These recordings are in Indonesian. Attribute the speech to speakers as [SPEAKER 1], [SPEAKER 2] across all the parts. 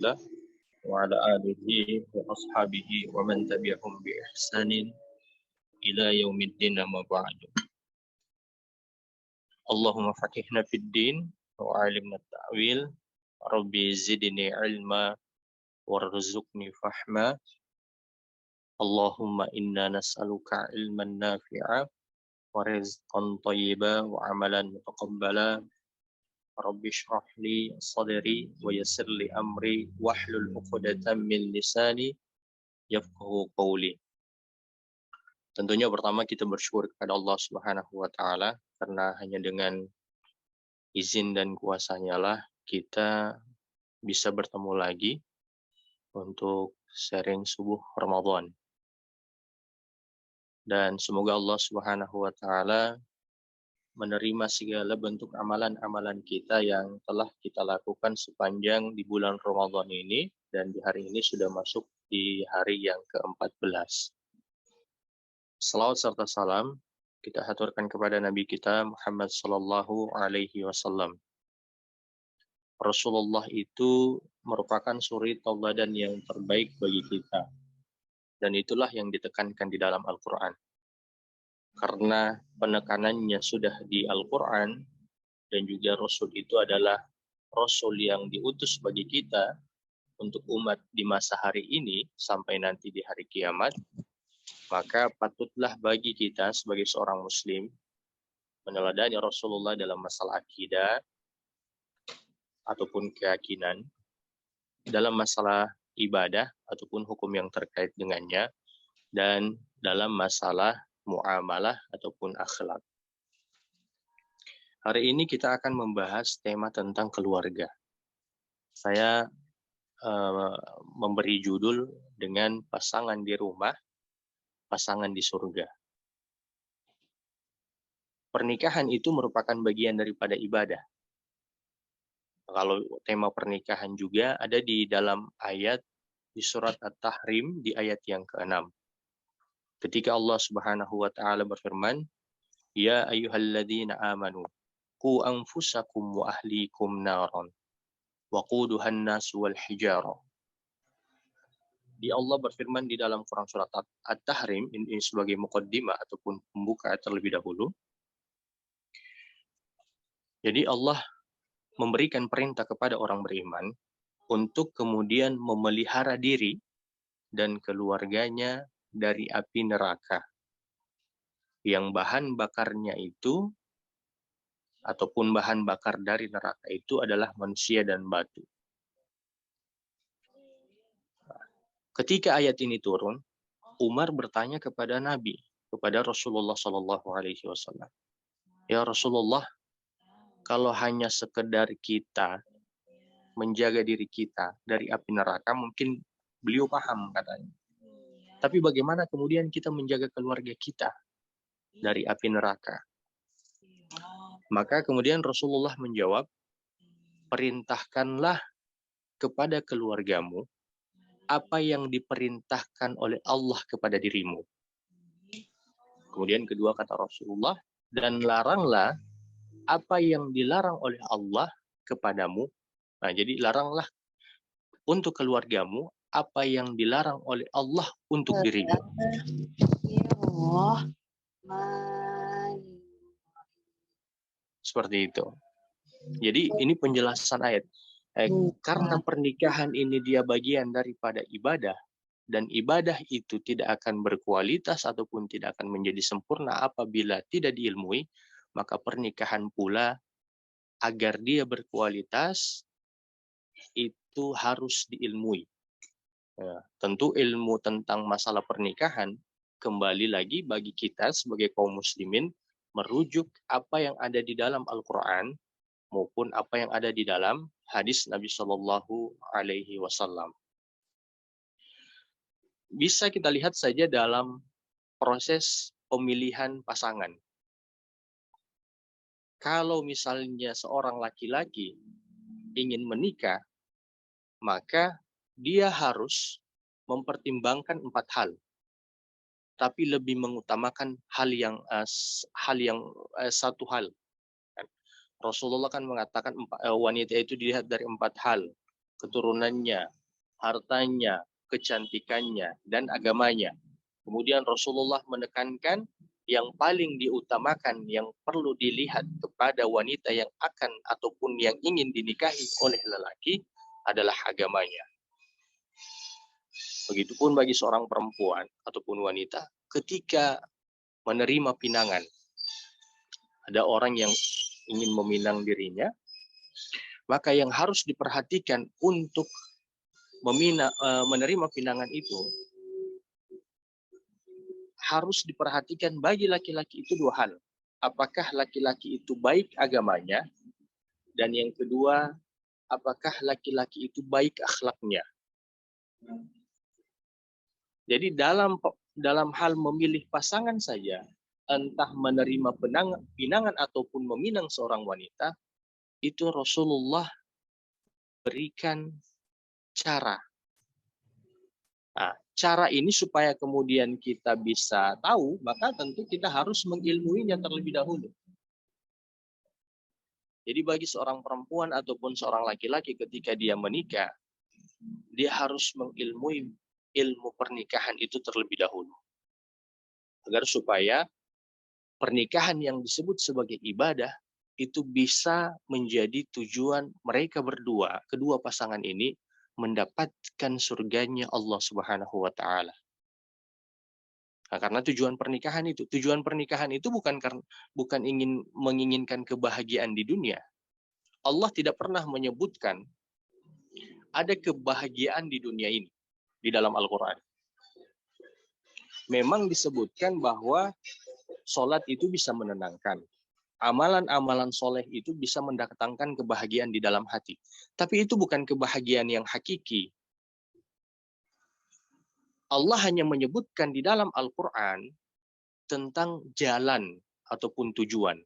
[SPEAKER 1] الله وعلى آله وأصحابه ومن تبعهم بإحسان إلى يوم الدين أما بعد. اللهم فقهنا في الدين وعلمنا التأويل ربي زدني علما وارزقني فهما اللهم إنا نسألك علما نافعا ورزقا طيبا وعملا متقبلا رب اشرح لي صدري ويسر لي أمري واحلل عقدة من لساني yafqahu qawli. Tentunya pertama kita bersyukur kepada Allah Subhanahu wa taala karena hanya dengan izin dan kuasa-Nya lah kita bisa bertemu lagi untuk sharing subuh Ramadan. Dan semoga Allah Subhanahu wa taala menerima segala bentuk amalan-amalan kita yang telah kita lakukan sepanjang di bulan Ramadan ini dan di hari ini sudah masuk di hari yang ke-14. Salawat serta salam kita haturkan kepada Nabi kita Muhammad sallallahu alaihi wasallam. Rasulullah itu merupakan suri tauladan yang terbaik bagi kita. Dan itulah yang ditekankan di dalam Al-Qur'an. Karena penekanannya sudah di Al-Qur'an dan juga Rasul itu adalah Rasul yang diutus bagi kita untuk umat di masa hari ini sampai nanti di hari kiamat. Maka patutlah bagi kita sebagai seorang muslim meneladani Rasulullah dalam masalah akidah ataupun keyakinan, dalam masalah ibadah ataupun hukum yang terkait dengannya, dan dalam masalah muamalah ataupun akhlak. Hari ini kita akan membahas tema tentang keluarga. Saya memberi judul dengan pasangan di rumah, pasangan di surga. Pernikahan itu merupakan bagian daripada ibadah. Kalau tema pernikahan juga ada di dalam ayat di surat At-Tahrim di ayat yang ke-6. Ketika Allah Subhanahu wa taala berfirman, "Ya ayyuhalladzina amanu qu anfusakum wa ahlikum naran waquduhan nas wal hijarah." Allah berfirman di dalam Quran surat At-Tahrim ini sebagai muqaddimah ataupun pembuka terlebih dahulu. Jadi Allah memberikan perintah kepada orang beriman untuk kemudian memelihara diri dan keluarganya dari api neraka. Yang bahan bakarnya itu ataupun bahan bakar dari neraka itu adalah manusia dan batu. Ketika ayat ini turun, Umar bertanya kepada Nabi, kepada Rasulullah Shallallahu Alaihi Wasallam, "Ya Rasulullah, kalau hanya sekedar kita menjaga diri kita dari api neraka, mungkin beliau paham katanya. Tapi bagaimana kemudian kita menjaga keluarga kita dari api neraka?" Maka kemudian Rasulullah menjawab, "Perintahkanlah kepada keluargamu apa yang diperintahkan oleh Allah kepada dirimu." Kemudian kedua kata Rasulullah, "Dan laranglah apa yang dilarang oleh Allah kepadamu." Nah, jadi laranglah untuk keluargamu apa yang dilarang oleh Allah untuk dirimu. Seperti itu. Jadi ini penjelasan ayat. Karena pernikahan ini dia bagian daripada ibadah, dan ibadah itu tidak akan berkualitas ataupun tidak akan menjadi sempurna apabila tidak diilmui, maka pernikahan pula agar dia berkualitas itu harus diilmui. Ya, tentu ilmu tentang masalah pernikahan kembali lagi bagi kita sebagai kaum muslimin merujuk apa yang ada di dalam Al-Quran maupun apa yang ada di dalam hadis Nabi Shallallahu Alaihi Wasallam. Bisa kita lihat saja dalam proses pemilihan pasangan. Kalau misalnya seorang laki-laki ingin menikah, maka dia harus mempertimbangkan 4 hal. Tapi lebih mengutamakan satu hal. Rasulullah kan mengatakan wanita itu dilihat dari 4 hal. keturunannya, hartanya, kecantikannya, dan agamanya. Kemudian Rasulullah menekankan yang paling diutamakan, yang perlu dilihat kepada wanita yang akan ataupun yang ingin dinikahi oleh lelaki adalah agamanya. Begitupun bagi seorang perempuan ataupun wanita ketika menerima pinangan. Ada orang yang ingin meminang dirinya, maka yang harus diperhatikan untuk menerima pinangan itu harus diperhatikan bagi laki-laki itu dua hal. Apakah laki-laki itu baik agamanya, dan yang kedua, apakah laki-laki itu baik akhlaknya. Jadi dalam hal memilih pasangan saja, entah menerima pinangan ataupun meminang seorang wanita, itu Rasulullah berikan cara. Nah, cara ini supaya kemudian kita bisa tahu, maka tentu kita harus mengilmuinya terlebih dahulu. Jadi bagi seorang perempuan ataupun seorang laki-laki ketika dia menikah, dia harus mengilmui ilmu pernikahan itu terlebih dahulu. Agar supaya pernikahan yang disebut sebagai ibadah itu bisa menjadi tujuan mereka berdua, kedua pasangan ini mendapatkan surganya Allah Subhanahu wa taala. Nah, karena tujuan pernikahan itu bukan menginginkan kebahagiaan di dunia. Allah tidak pernah menyebutkan ada kebahagiaan di dunia ini di dalam Al-Qur'an. Memang disebutkan bahwa sholat itu bisa menenangkan. Amalan-amalan soleh itu bisa mendatangkan kebahagiaan di dalam hati. Tapi itu bukan kebahagiaan yang hakiki. Allah hanya menyebutkan di dalam Al-Quran tentang jalan ataupun tujuan.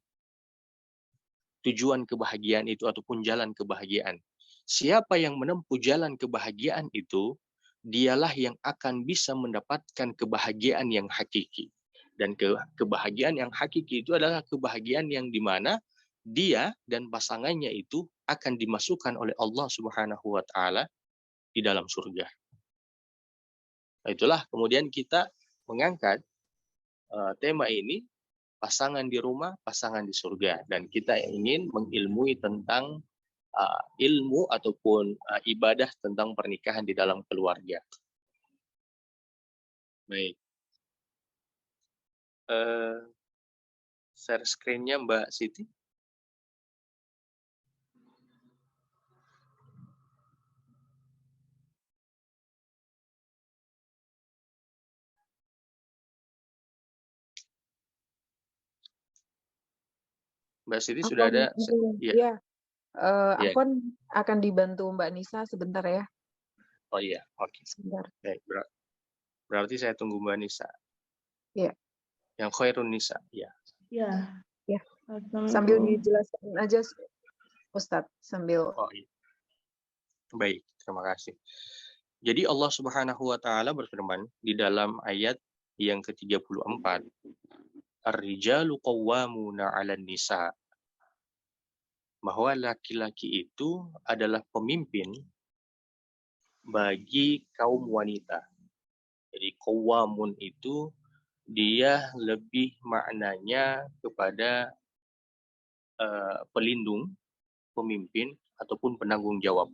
[SPEAKER 1] Tujuan kebahagiaan itu ataupun jalan kebahagiaan. Siapa yang menempuh jalan kebahagiaan itu, dialah yang akan bisa mendapatkan kebahagiaan yang hakiki. Dan kebahagiaan yang hakiki itu adalah kebahagiaan yang dimana dia dan pasangannya itu akan dimasukkan oleh Allah Subhanahu wa taala di dalam surga. Nah, itulah kemudian kita mengangkat tema ini, pasangan di rumah, pasangan di surga, dan kita ingin mengilmui tentang ilmu ataupun ibadah tentang pernikahan di dalam keluarga. Baik. Share screen-nya Mbak Siti. Mbak Siti sudah ada?
[SPEAKER 2] Iya. Aku akan dibantu Mbak Nisa sebentar ya.
[SPEAKER 1] Oh iya, oke.
[SPEAKER 2] Sebentar.
[SPEAKER 1] Baik, berarti saya tunggu Mbak Nisa.
[SPEAKER 2] Iya.
[SPEAKER 1] Yang Khairun Nisa, ya.
[SPEAKER 2] Iya. Ya. Sambil dijelaskan aja, Ustadz, sambil.
[SPEAKER 1] Oh iya. Baik, terima kasih. Jadi Allah Subhanahu wa taala berfirman di dalam ayat yang ke-34, Ar-rijalu qawwamuna 'alan nisa. Bahwa laki-laki itu adalah pemimpin bagi kaum wanita. Jadi qawwamun itu dia lebih maknanya kepada pelindung, pemimpin ataupun penanggung jawab.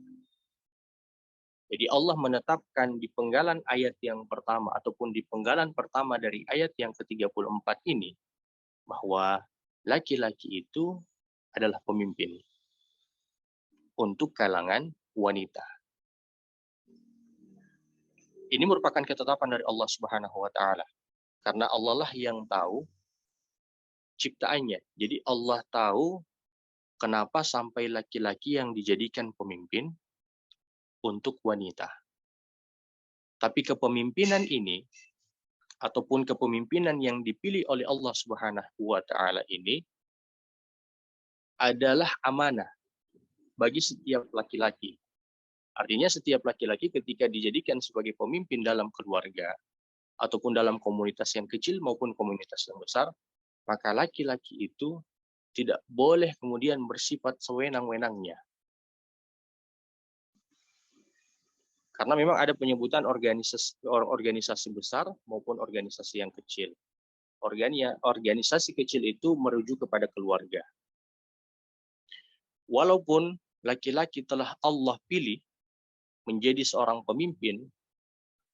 [SPEAKER 1] Jadi Allah menetapkan di penggalan ayat yang pertama ataupun di penggalan pertama dari ayat yang ke-34 ini bahwa laki-laki itu adalah pemimpin untuk kalangan wanita. Ini merupakan ketetapan dari Allah Subhanahu wa taala. Karena Allah lah yang tahu ciptaannya. Jadi Allah tahu kenapa sampai laki-laki yang dijadikan pemimpin untuk wanita. Tapi kepemimpinan ini ataupun kepemimpinan yang dipilih oleh Allah Subhanahu wa taala ini adalah amanah bagi setiap laki-laki. Artinya setiap laki-laki ketika dijadikan sebagai pemimpin dalam keluarga ataupun dalam komunitas yang kecil maupun komunitas yang besar, maka laki-laki itu tidak boleh kemudian bersifat sewenang-wenangnya. Karena memang ada penyebutan organisasi besar maupun organisasi yang kecil. Organisasi kecil itu merujuk kepada keluarga. Walaupun laki-laki telah Allah pilih menjadi seorang pemimpin,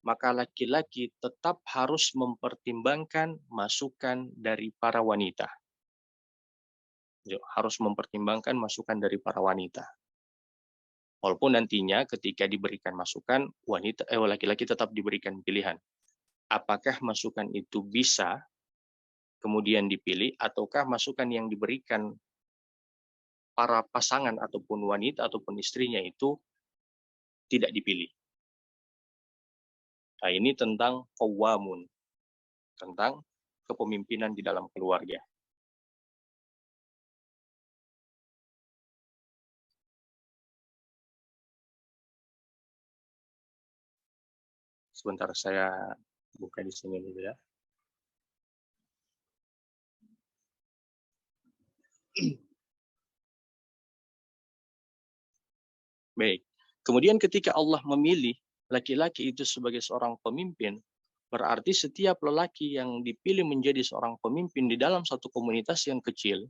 [SPEAKER 1] maka laki-laki tetap harus mempertimbangkan masukan dari para wanita. Harus mempertimbangkan masukan dari para wanita. Walaupun nantinya ketika diberikan masukan, laki-laki tetap diberikan pilihan. Apakah masukan itu bisa kemudian dipilih, ataukah masukan yang diberikan para pasangan ataupun wanita ataupun istrinya itu tidak dipilih. Nah, ini tentang qawwamun, tentang kepemimpinan di dalam keluarga. Sebentar saya buka di sini dulu ya. Baik. Kemudian ketika Allah memilih laki-laki itu sebagai seorang pemimpin, berarti setiap lelaki yang dipilih menjadi seorang pemimpin di dalam satu komunitas yang kecil,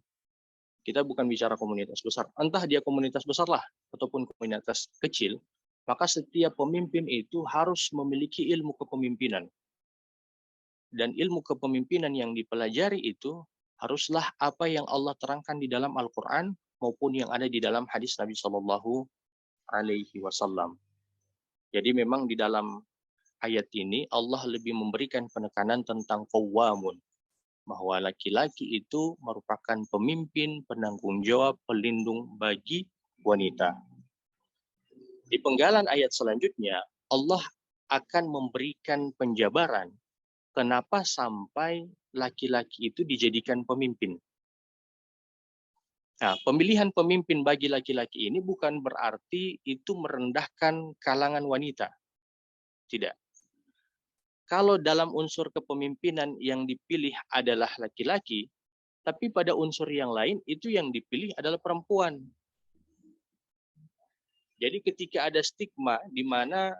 [SPEAKER 1] kita bukan bicara komunitas besar, entah dia komunitas besar lah ataupun komunitas kecil, maka setiap pemimpin itu harus memiliki ilmu kepemimpinan. Dan ilmu kepemimpinan yang dipelajari itu haruslah apa yang Allah terangkan di dalam Al-Quran maupun yang ada di dalam hadis Nabi Shallallahu Alaihi Wasallam. Jadi memang di dalam ayat ini Allah lebih memberikan penekanan tentang qawwamun, bahwa laki-laki itu merupakan pemimpin, penanggung jawab, pelindung bagi wanita. Di penggalan ayat selanjutnya, Allah akan memberikan penjabaran kenapa sampai laki-laki itu dijadikan pemimpin. Nah, pemilihan pemimpin bagi laki-laki ini bukan berarti itu merendahkan kalangan wanita. Tidak. Kalau dalam unsur kepemimpinan yang dipilih adalah laki-laki, tapi pada unsur yang lain itu yang dipilih adalah perempuan. Jadi ketika ada stigma di mana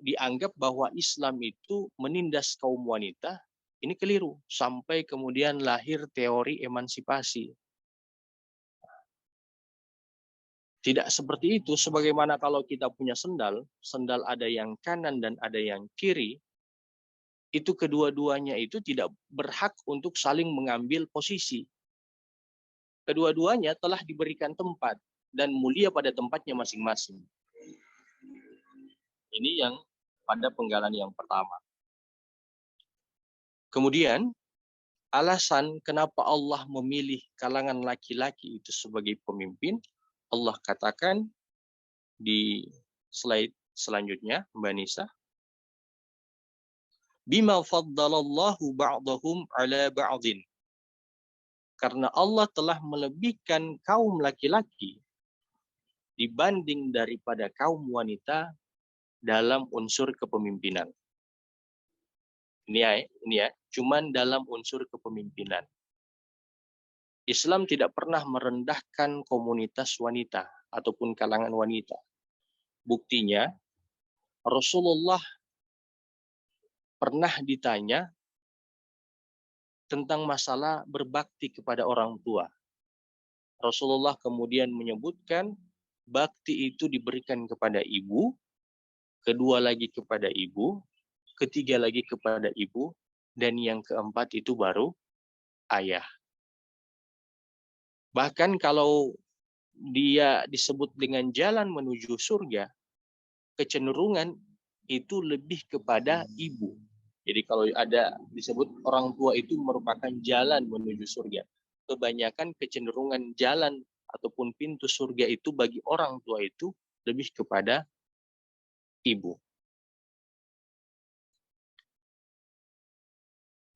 [SPEAKER 1] dianggap bahwa Islam itu menindas kaum wanita, ini keliru. Sampai kemudian lahir teori emansipasi. Tidak seperti itu, sebagaimana kalau kita punya sendal ada yang kanan dan ada yang kiri, itu kedua-duanya itu tidak berhak untuk saling mengambil posisi. Kedua-duanya telah diberikan tempat dan mulia pada tempatnya masing-masing. Ini yang pada penggalan yang pertama. Kemudian, alasan kenapa Allah memilih kalangan laki-laki itu sebagai pemimpin, Allah katakan di slide selanjutnya, Mbak Nisa. Bima faddalallahu ba'dahum ala ba'din. Karena Allah telah melebihkan kaum laki-laki dibanding daripada kaum wanita dalam unsur kepemimpinan. Ini ya, cuman dalam unsur kepemimpinan. Islam tidak pernah merendahkan komunitas wanita ataupun kalangan wanita. Buktinya, Rasulullah pernah ditanya tentang masalah berbakti kepada orang tua. Rasulullah kemudian menyebutkan bakti itu diberikan kepada ibu, kedua lagi kepada ibu, ketiga lagi kepada ibu, dan yang keempat itu baru ayah. Bahkan kalau dia disebut dengan jalan menuju surga, kecenderungan itu lebih kepada ibu. Jadi kalau ada disebut orang tua itu merupakan jalan menuju surga, kebanyakan kecenderungan jalan ataupun pintu surga itu bagi orang tua itu lebih kepada ibu.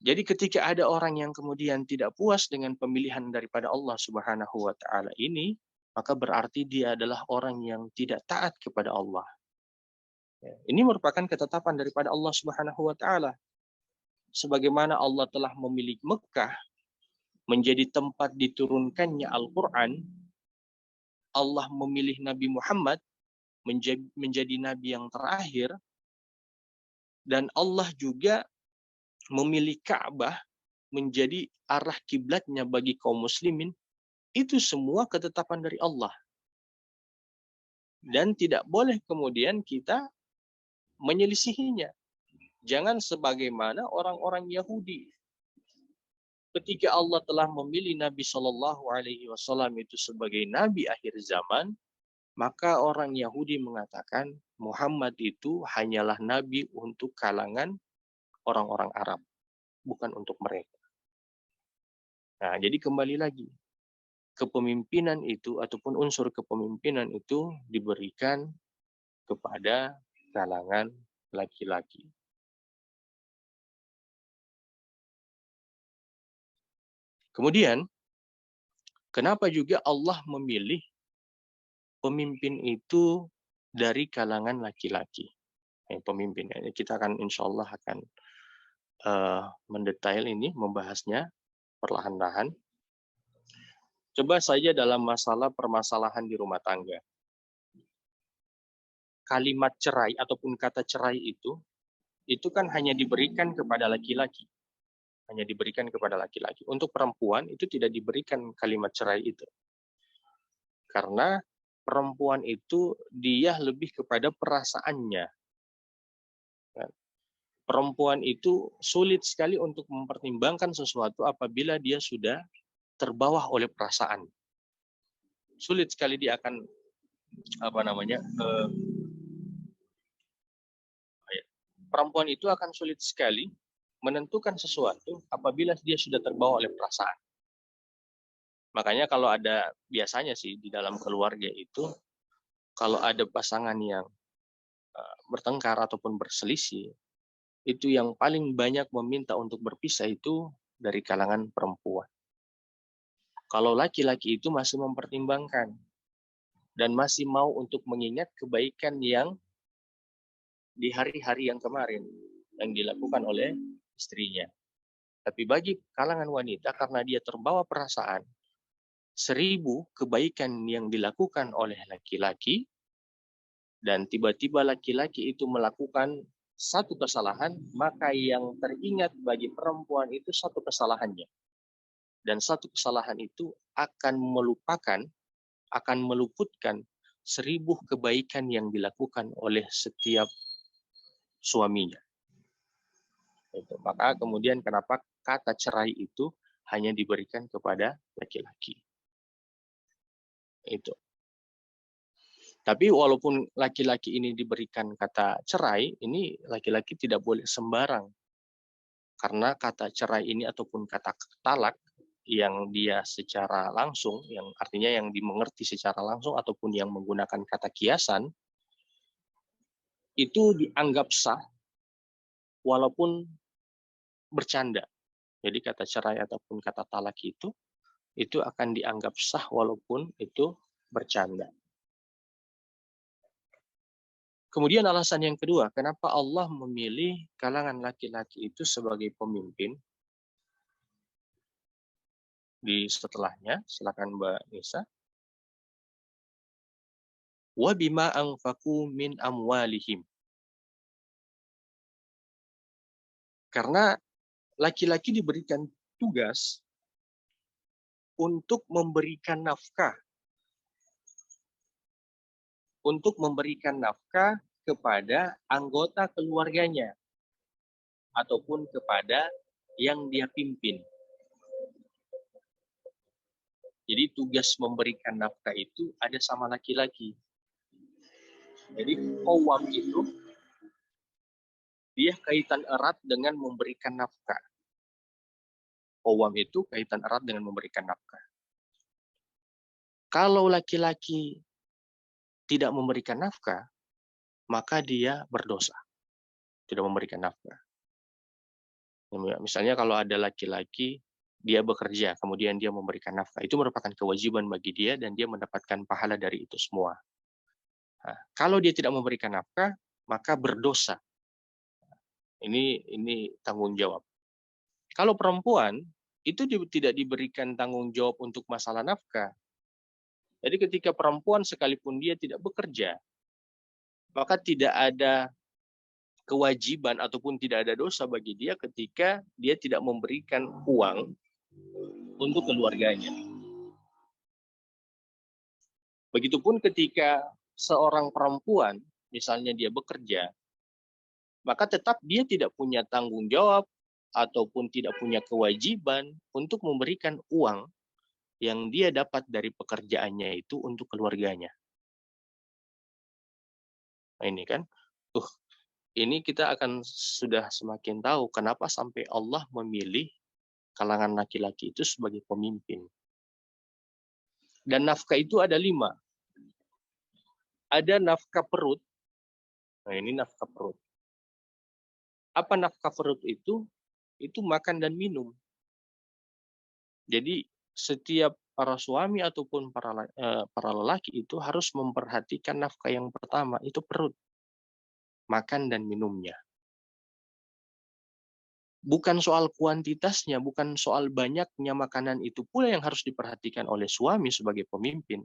[SPEAKER 1] Jadi ketika ada orang yang kemudian tidak puas dengan pemilihan daripada Allah Subhanahu wa taala ini, maka berarti dia adalah orang yang tidak taat kepada Allah. Ini merupakan ketetapan daripada Allah Subhanahu wa taala. Sebagaimana Allah telah memilih Mekah menjadi tempat diturunkannya Al-Qur'an, Allah memilih Nabi Muhammad menjadi nabi yang terakhir, dan Allah juga memilih Ka'bah menjadi arah kiblatnya bagi kaum muslimin, itu semua ketetapan dari Allah. Dan tidak boleh kemudian kita menyelisihinya. Jangan sebagaimana orang-orang Yahudi. Ketika Allah telah memilih Nabi Shallallahu Alaihi Wasallam itu sebagai Nabi akhir zaman, maka orang Yahudi mengatakan Muhammad itu hanyalah Nabi untuk kalangan orang-orang Arab, bukan untuk mereka. Nah, jadi kembali lagi, kepemimpinan itu ataupun unsur kepemimpinan itu diberikan kepada kalangan laki-laki. Kemudian, kenapa juga Allah memilih pemimpin itu dari kalangan laki-laki? Pemimpinnya, kita akan insya Allah akan mendetail ini, membahasnya perlahan-lahan. Coba saja dalam masalah permasalahan di rumah tangga. Kalimat cerai ataupun kata cerai itu kan hanya diberikan kepada laki-laki. Hanya diberikan kepada laki-laki. Untuk perempuan itu tidak diberikan kalimat cerai itu. Karena perempuan itu dia lebih kepada perasaannya. Perempuan itu sulit sekali untuk mempertimbangkan sesuatu apabila dia sudah terbawa oleh perasaan. Sulit sekali dia akan perempuan itu akan sulit sekali menentukan sesuatu apabila dia sudah terbawa oleh perasaan. Makanya kalau ada, biasanya sih di dalam keluarga itu, kalau ada pasangan yang bertengkar ataupun berselisih, itu yang paling banyak meminta untuk berpisah itu dari kalangan perempuan. Kalau laki-laki itu masih mempertimbangkan dan masih mau untuk mengingat kebaikan yang di hari-hari yang kemarin yang dilakukan oleh istrinya. Tapi bagi kalangan wanita, karena dia terbawa perasaan, 1000 kebaikan yang dilakukan oleh laki-laki, dan tiba-tiba laki-laki itu melakukan satu kesalahan, maka yang teringat bagi perempuan itu satu kesalahannya. Dan satu kesalahan itu akan meluputkan 1000 kebaikan yang dilakukan oleh setiap suaminya. Maka kemudian kenapa kata cerai itu hanya diberikan kepada laki-laki. Itu. Tapi walaupun laki-laki ini diberikan kata cerai, ini laki-laki tidak boleh sembarang. Karena kata cerai ini ataupun kata talak yang dia secara langsung, yang artinya yang dimengerti secara langsung ataupun yang menggunakan kata kiasan, itu dianggap sah walaupun bercanda. Jadi kata cerai ataupun kata talak itu akan dianggap sah walaupun itu bercanda. Kemudian alasan yang kedua, kenapa Allah memilih kalangan laki-laki itu sebagai pemimpin di setelahnya? Silakan Mbak Nisa. Wa bima anfaqu min amwalihim. Karena laki-laki diberikan tugas untuk memberikan nafkah. Untuk memberikan nafkah kepada anggota keluarganya ataupun kepada yang dia pimpin. Jadi tugas memberikan nafkah itu ada sama laki-laki. Jadi qawwam itu dia kaitan erat dengan memberikan nafkah. Qawwam itu kaitan erat dengan memberikan nafkah. Kalau laki-laki tidak memberikan nafkah, maka dia berdosa. Tidak memberikan nafkah. Misalnya kalau ada laki-laki, dia bekerja, kemudian dia memberikan nafkah. Itu merupakan kewajiban bagi dia dan dia mendapatkan pahala dari itu semua. Nah, kalau dia tidak memberikan nafkah, maka berdosa. Ini tanggung jawab. Kalau perempuan, itu tidak diberikan tanggung jawab untuk masalah nafkah. Jadi ketika perempuan sekalipun dia tidak bekerja, maka tidak ada kewajiban ataupun tidak ada dosa bagi dia ketika dia tidak memberikan uang untuk keluarganya. Begitupun ketika seorang perempuan, misalnya dia bekerja, maka tetap dia tidak punya tanggung jawab ataupun tidak punya kewajiban untuk memberikan uang yang dia dapat dari pekerjaannya itu untuk keluarganya. Nah, ini kan, ini kita akan sudah semakin tahu kenapa sampai Allah memilih kalangan laki-laki itu sebagai pemimpin. Dan nafkah itu ada 5. Ada nafkah perut. Nah, ini nafkah perut. Apa nafkah perut itu? Itu makan dan minum. Jadi setiap para suami ataupun para lelaki itu harus memperhatikan nafkah yang pertama, itu perut. Makan dan minumnya. Bukan soal kuantitasnya, bukan soal banyaknya makanan itu pula yang harus diperhatikan oleh suami sebagai pemimpin.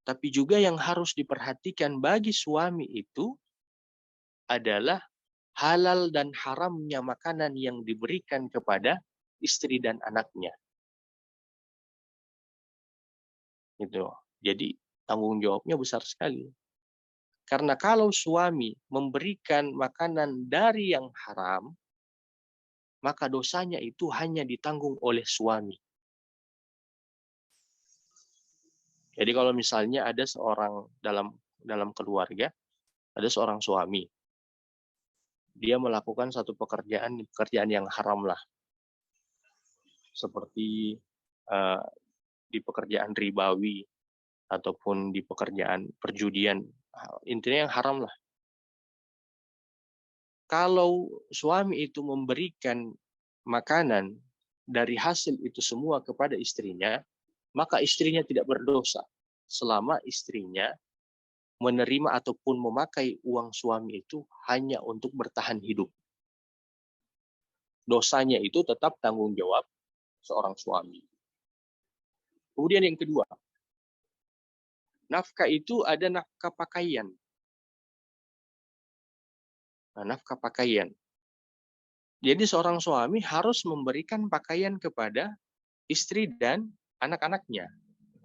[SPEAKER 1] Tapi juga yang harus diperhatikan bagi suami itu adalah halal dan haramnya makanan yang diberikan kepada istri dan anaknya. Gitu. Jadi tanggung jawabnya besar sekali. Karena kalau suami memberikan makanan dari yang haram, maka dosanya itu hanya ditanggung oleh suami. Jadi kalau misalnya ada seorang dalam keluarga, ada seorang suami, dia melakukan satu pekerjaan yang haram lah, seperti di pekerjaan ribawi ataupun di pekerjaan perjudian, intinya yang haram lah. Kalau suami itu memberikan makanan dari hasil itu semua kepada istrinya, maka istrinya tidak berdosa selama istrinya menerima ataupun memakai uang suami itu hanya untuk bertahan hidup. Dosanya itu tetap tanggung jawab seorang suami. Kemudian yang kedua, nafkah itu ada nafkah pakaian. Nah, nafkah pakaian. Jadi seorang suami harus memberikan pakaian kepada istri dan anak-anaknya.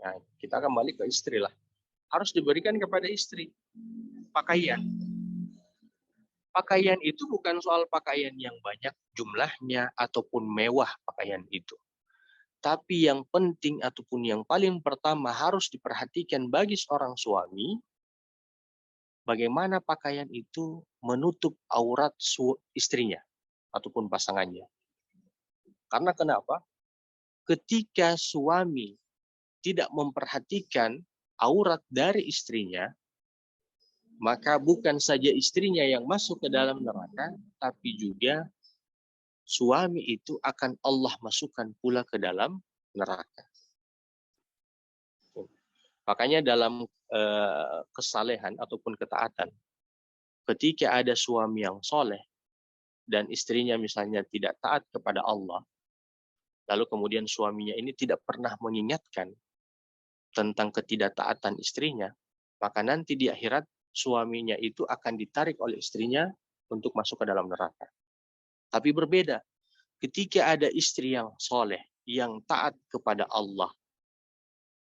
[SPEAKER 1] Nah, kita kembali ke istri lah. Harus diberikan kepada istri pakaian. Pakaian itu bukan soal pakaian yang banyak jumlahnya ataupun mewah pakaian itu. Tapi yang penting ataupun yang paling pertama harus diperhatikan bagi seorang suami, bagaimana pakaian itu menutup aurat istrinya ataupun pasangannya. Karena kenapa? Ketika suami tidak memperhatikan aurat dari istrinya, maka bukan saja istrinya yang masuk ke dalam neraka, tapi juga suami itu akan Allah masukkan pula ke dalam neraka. Makanya dalam kesalehan ataupun ketaatan, ketika ada suami yang soleh dan istrinya misalnya tidak taat kepada Allah, lalu kemudian suaminya ini tidak pernah mengingatkan tentang ketidaktaatan istrinya, maka nanti di akhirat suaminya itu akan ditarik oleh istrinya untuk masuk ke dalam neraka. Tapi berbeda, ketika ada istri yang soleh, yang taat kepada Allah,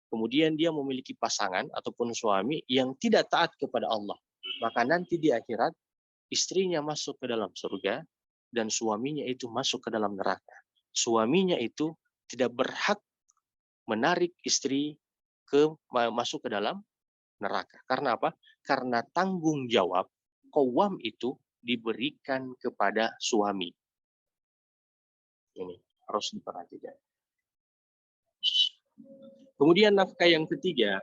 [SPEAKER 1] kemudian dia memiliki pasangan ataupun suami yang tidak taat kepada Allah, maka nanti di akhirat istrinya masuk ke dalam surga dan suaminya itu masuk ke dalam neraka. Suaminya itu tidak berhak menarik istri masuk ke dalam neraka. Karena apa? Karena tanggung jawab qawwam itu diberikan kepada suami. Ini harus diperhatikan. Kemudian nafkah yang ketiga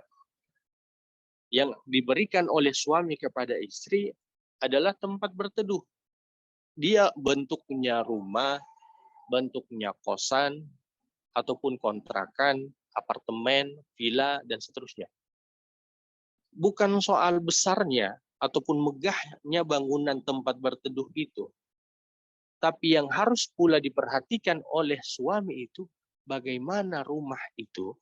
[SPEAKER 1] yang diberikan oleh suami kepada istri adalah tempat berteduh. Dia bentuknya rumah, bentuknya kosan, ataupun kontrakan, apartemen, villa, dan seterusnya. Bukan soal besarnya ataupun megahnya bangunan tempat berteduh itu. Tapi yang harus pula diperhatikan oleh suami itu, bagaimana rumah itu.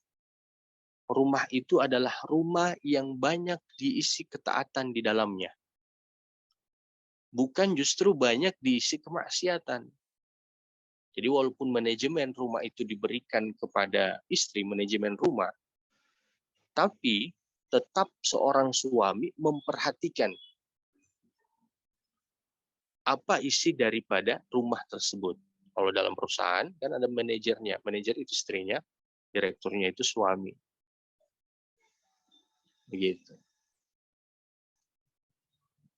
[SPEAKER 1] Rumah itu adalah rumah yang banyak diisi ketaatan di dalamnya. bukan justru banyak diisi kemaksiatan. Jadi walaupun manajemen rumah itu diberikan kepada istri, manajemen rumah, tapi tetap seorang suami memperhatikan apa isi daripada rumah tersebut. Kalau dalam perusahaan kan ada manajernya, manajer itu istrinya, direkturnya itu suami. Begitu.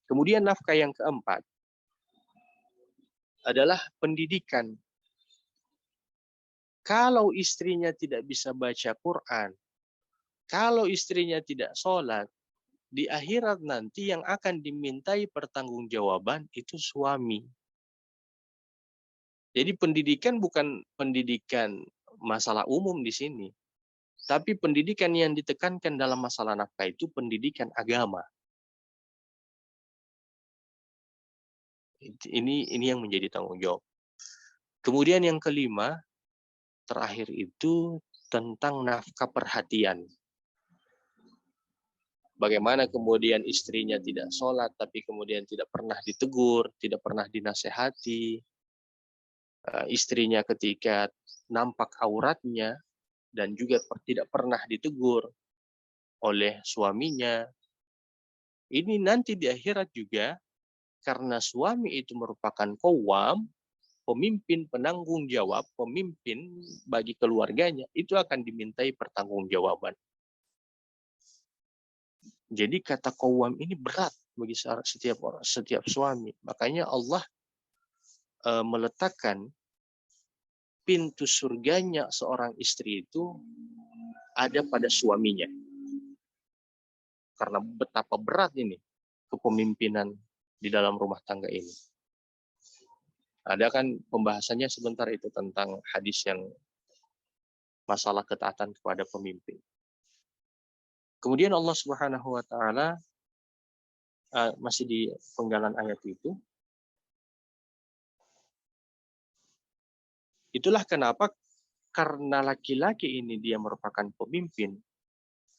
[SPEAKER 1] Kemudian nafkah yang keempat adalah pendidikan. Kalau istrinya tidak bisa baca Quran, kalau istrinya tidak sholat, di akhirat nanti yang akan dimintai pertanggungjawaban itu suami. Jadi pendidikan bukan pendidikan masalah umum di sini, tapi pendidikan yang ditekankan dalam masalah nafkah itu pendidikan agama. Ini yang menjadi tanggung jawab. Kemudian yang kelima, terakhir itu tentang nafkah perhatian. Bagaimana kemudian istrinya tidak sholat, tapi kemudian tidak pernah ditegur, tidak pernah dinasehati. Istrinya ketika nampak auratnya, dan juga tidak pernah ditegur oleh suaminya. Ini nanti di akhirat juga, karena suami itu merupakan qawwam, pemimpin penanggung jawab, pemimpin bagi keluarganya, itu akan dimintai pertanggungjawaban. Jadi kata qawwam ini berat bagi setiap suami. Makanya Allah meletakkan pintu surganya seorang istri itu ada pada suaminya. Karena betapa berat ini kepemimpinan di dalam rumah tangga ini. Ada kan pembahasannya sebentar itu tentang hadis yang masalah ketaatan kepada pemimpin. Kemudian Allah Subhanahu wa taala masih di penggalan ayat itu. Itulah kenapa karena laki-laki ini dia merupakan pemimpin,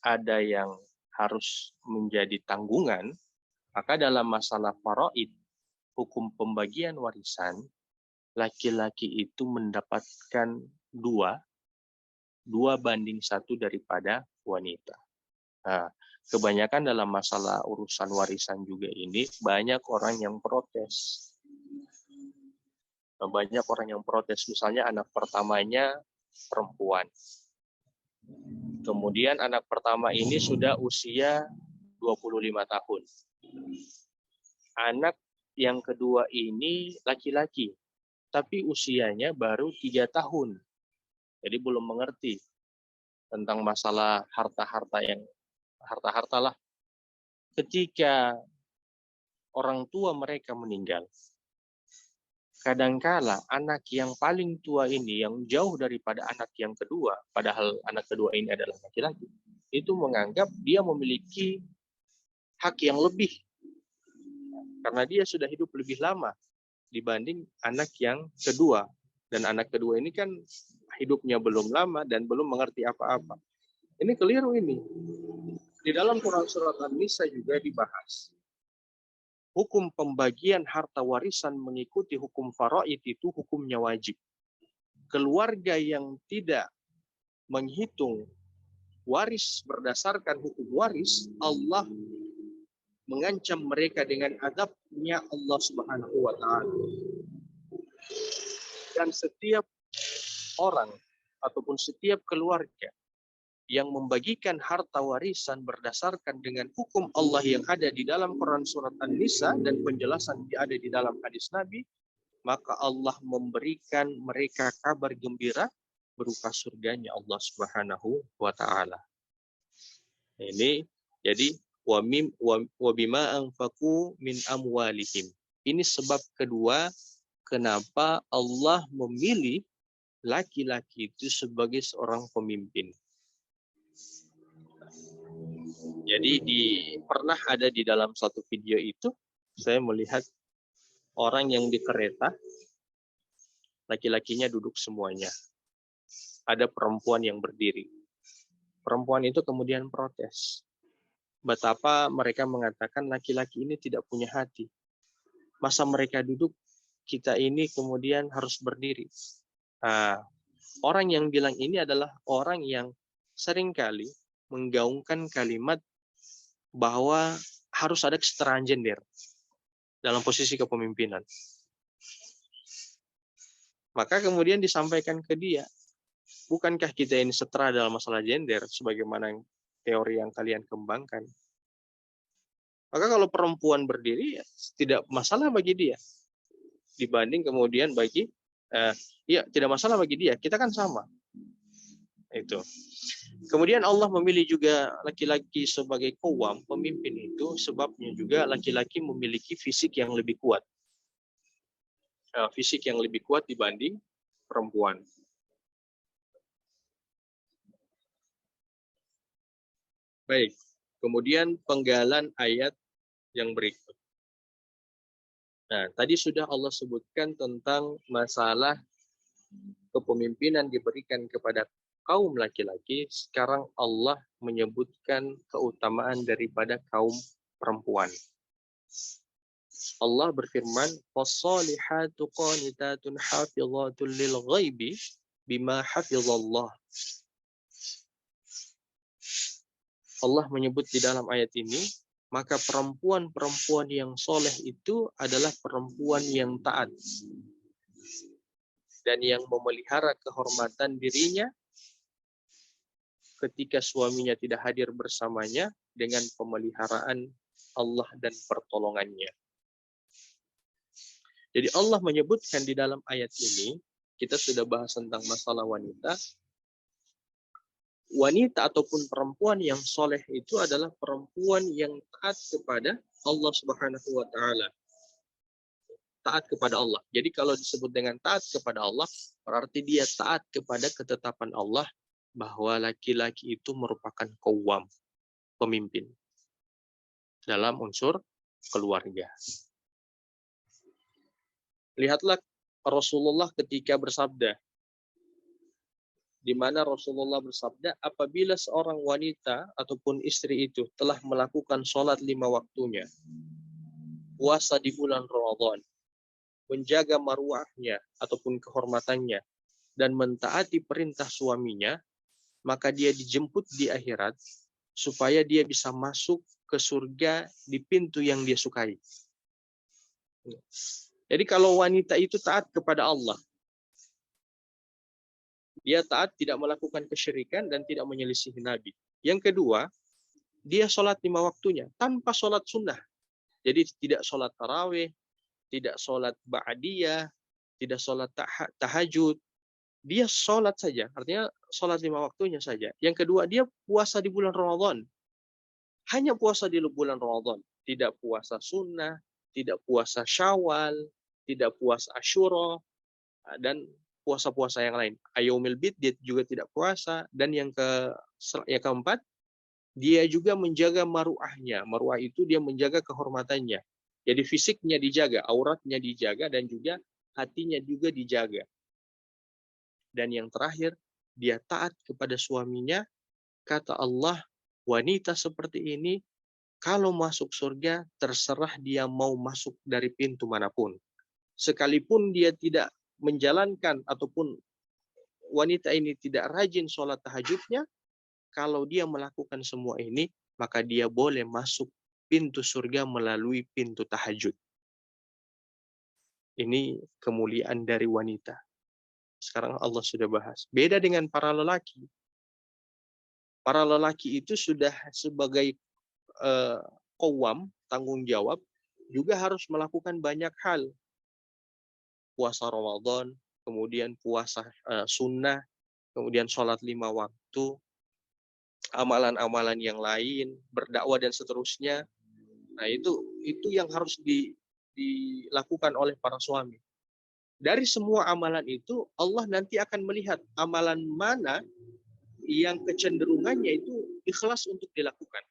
[SPEAKER 1] ada yang harus menjadi tanggungan, maka dalam masalah faraid, hukum pembagian warisan, laki-laki itu mendapatkan 2:1 daripada wanita. Nah, kebanyakan dalam masalah urusan warisan juga ini banyak orang yang protes. Banyak orang yang protes, misalnya anak pertamanya perempuan. Kemudian anak pertama ini sudah usia 25 tahun. Anak yang kedua ini laki-laki, tapi usianya baru 3 tahun. Jadi belum mengerti tentang masalah harta-harta lah. Ketika orang tua mereka meninggal, kadangkala anak yang paling tua ini yang jauh daripada anak yang kedua, padahal anak kedua ini adalah laki-laki, itu menganggap dia memiliki hak yang lebih karena dia sudah hidup lebih lama dibanding anak yang kedua. Dan anak kedua ini kan hidupnya belum lama dan belum mengerti apa-apa. Ini keliru ini. Di dalam Quran surat An-Nisa juga dibahas. Hukum pembagian harta warisan mengikuti hukum faraid itu hukumnya wajib. Keluarga yang tidak menghitung waris berdasarkan hukum waris, Allah mengancam mereka dengan azabnya Allah Subhanahu wa taala. Dan setiap orang ataupun setiap keluarga yang membagikan harta warisan berdasarkan dengan hukum Allah yang ada di dalam Quran surat An-Nisa dan penjelasan yang ada di dalam hadis Nabi, maka Allah memberikan mereka kabar gembira berupa surganya Allah Subhanahu wa taala. Ini jadi wa bima anfaqu min amwalihim. Ini sebab kedua kenapa Allah memilih laki-laki itu sebagai seorang pemimpin. Jadi pernah ada di dalam satu video itu, saya melihat orang yang di kereta, laki-lakinya duduk semuanya. Ada perempuan yang berdiri. Perempuan itu kemudian protes. Betapa mereka mengatakan laki-laki ini tidak punya hati. masa mereka duduk, kita ini kemudian harus berdiri. Nah, orang yang bilang ini adalah orang yang seringkali menggaungkan kalimat bahwa harus ada kesetaraan gender dalam posisi kepemimpinan. Maka kemudian disampaikan ke dia, bukankah kita ini setara dalam masalah gender sebagaimana teori yang kalian kembangkan? Maka kalau perempuan berdiri, ya tidak masalah bagi dia. Dibanding kemudian bagi, ya tidak masalah bagi dia, kita kan sama. Itu. Kemudian Allah memilih juga laki-laki sebagai qawwam, pemimpin itu sebabnya juga laki-laki memiliki fisik yang lebih kuat. Fisik yang lebih kuat dibanding perempuan. Baik, kemudian penggalan ayat yang berikut. Nah, tadi sudah Allah sebutkan tentang masalah kepemimpinan diberikan kepada kaum laki-laki. Sekarang Allah menyebutkan keutamaan daripada kaum perempuan. Allah berfirman, "Fassalihatu qanitatun hafizatun lil ghaibi bima hafizallah." Allah menyebut di dalam ayat ini, maka perempuan-perempuan yang soleh itu adalah perempuan yang taat dan yang memelihara kehormatan dirinya ketika suaminya tidak hadir bersamanya dengan pemeliharaan Allah dan pertolongannya. Jadi Allah menyebutkan di dalam ayat ini, kita sudah bahas tentang masalah wanita. Wanita ataupun perempuan yang soleh itu adalah perempuan yang taat kepada Allah Subhanahu wa Ta'ala. Taat kepada Allah. Jadi kalau disebut dengan taat kepada Allah, berarti dia taat kepada ketetapan Allah bahwa laki-laki itu merupakan qawwam, pemimpin dalam unsur keluarga. Lihatlah Rasulullah ketika bersabda, di mana Rasulullah bersabda, apabila seorang wanita ataupun istri itu telah melakukan sholat 5 waktunya, puasa di bulan Ramadan, menjaga marwahnya ataupun kehormatannya, dan mentaati perintah suaminya, maka dia dijemput di akhirat supaya dia bisa masuk ke surga di pintu yang dia sukai. Jadi kalau wanita itu taat kepada Allah, dia taat, tidak melakukan kesyirikan dan tidak menyelisihi Nabi. Yang kedua, dia sholat 5 waktunya tanpa sholat sunnah. Jadi tidak sholat tarawih, tidak sholat ba'diyah, tidak sholat tahajud. Dia sholat saja, artinya sholat 5 waktunya saja. Yang kedua, dia puasa di bulan Ramadan. Hanya puasa di bulan Ramadan. Tidak puasa sunnah, tidak puasa Syawal, tidak puasa Asyura, dan puasa-puasa yang lain. Ayyamul bid dia juga tidak puasa. Dan yang keempat, dia juga menjaga maruahnya. Maruah itu dia menjaga kehormatannya. Jadi fisiknya dijaga, auratnya dijaga, dan juga hatinya juga dijaga. Dan yang terakhir, dia taat kepada suaminya. Kata Allah, wanita seperti ini, kalau masuk surga, terserah dia mau masuk dari pintu manapun. Sekalipun dia tidak menjalankan ataupun wanita ini tidak rajin sholat tahajudnya, kalau dia melakukan semua ini, maka dia boleh masuk pintu surga melalui pintu tahajud. Ini kemuliaan dari wanita. Sekarang Allah sudah bahas. Beda dengan para lelaki. Para lelaki itu sudah sebagai qawwam, tanggung jawab, juga harus melakukan banyak hal. Puasa Ramadan, kemudian puasa sunnah, kemudian sholat 5 waktu, amalan-amalan yang lain, berdakwah dan seterusnya. Nah, itu yang harus dilakukan oleh para suami. Dari semua amalan itu, Allah nanti akan melihat amalan mana yang kecenderungannya itu ikhlas untuk dilakukan.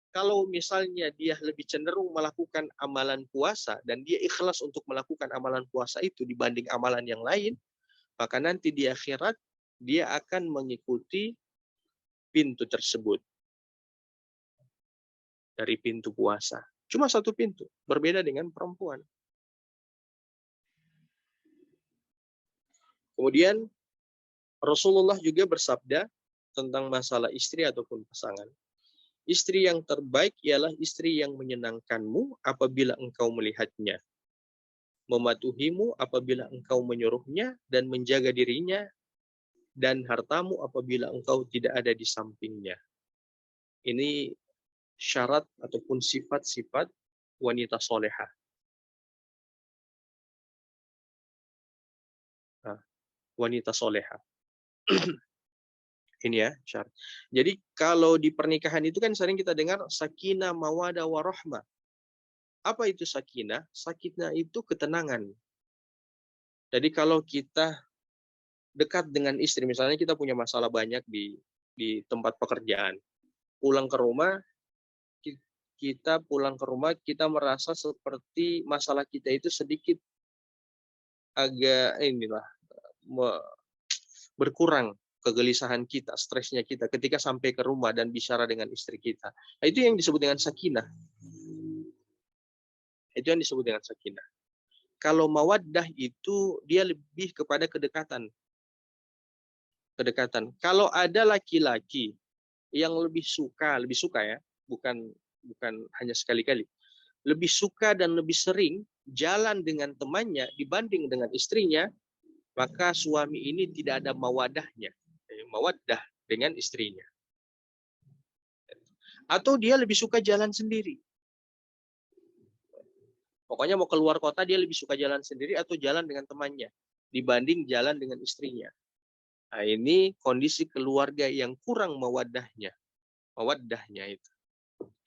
[SPEAKER 1] Kalau misalnya dia lebih cenderung melakukan amalan puasa dan dia ikhlas untuk melakukan amalan puasa itu dibanding amalan yang lain, maka nanti di akhirat dia akan mengikuti pintu tersebut. Dari pintu puasa. Cuma satu pintu, berbeda dengan perempuan. Kemudian Rasulullah juga bersabda tentang masalah istri ataupun pasangan. Istri yang terbaik ialah istri yang menyenangkanmu apabila engkau melihatnya, mematuhimu apabila engkau menyuruhnya, dan menjaga dirinya dan hartamu apabila engkau tidak ada di sampingnya. Ini syarat ataupun sifat-sifat wanita solehah. Nah, wanita solehah. Ini ya syarat. Jadi kalau di pernikahan itu kan sering kita dengar sakinah, mawadah, warahmah. Apa itu sakinah? Sakinah itu ketenangan. Jadi kalau kita dekat dengan istri, misalnya kita punya masalah banyak di tempat pekerjaan, pulang ke rumah, kita pulang ke rumah, kita merasa seperti masalah kita itu sedikit agak inilah berkurang, kegelisahan kita, stresnya kita ketika sampai ke rumah dan bicara dengan istri kita. Nah, itu yang disebut dengan sakinah. Itu yang disebut dengan sakinah. Kalau mawaddah itu dia lebih kepada kedekatan. Kedekatan. Kalau ada laki-laki yang lebih suka ya, bukan hanya sekali-kali. Lebih suka dan lebih sering jalan dengan temannya dibanding dengan istrinya, maka suami ini tidak ada mawadahnya. Mawaddah dengan istrinya. Atau dia lebih suka jalan sendiri. Pokoknya mau keluar kota dia lebih suka jalan sendiri atau jalan dengan temannya dibanding jalan dengan istrinya. Nah, ini kondisi keluarga yang kurang mawaddahnya. Mawaddahnya itu.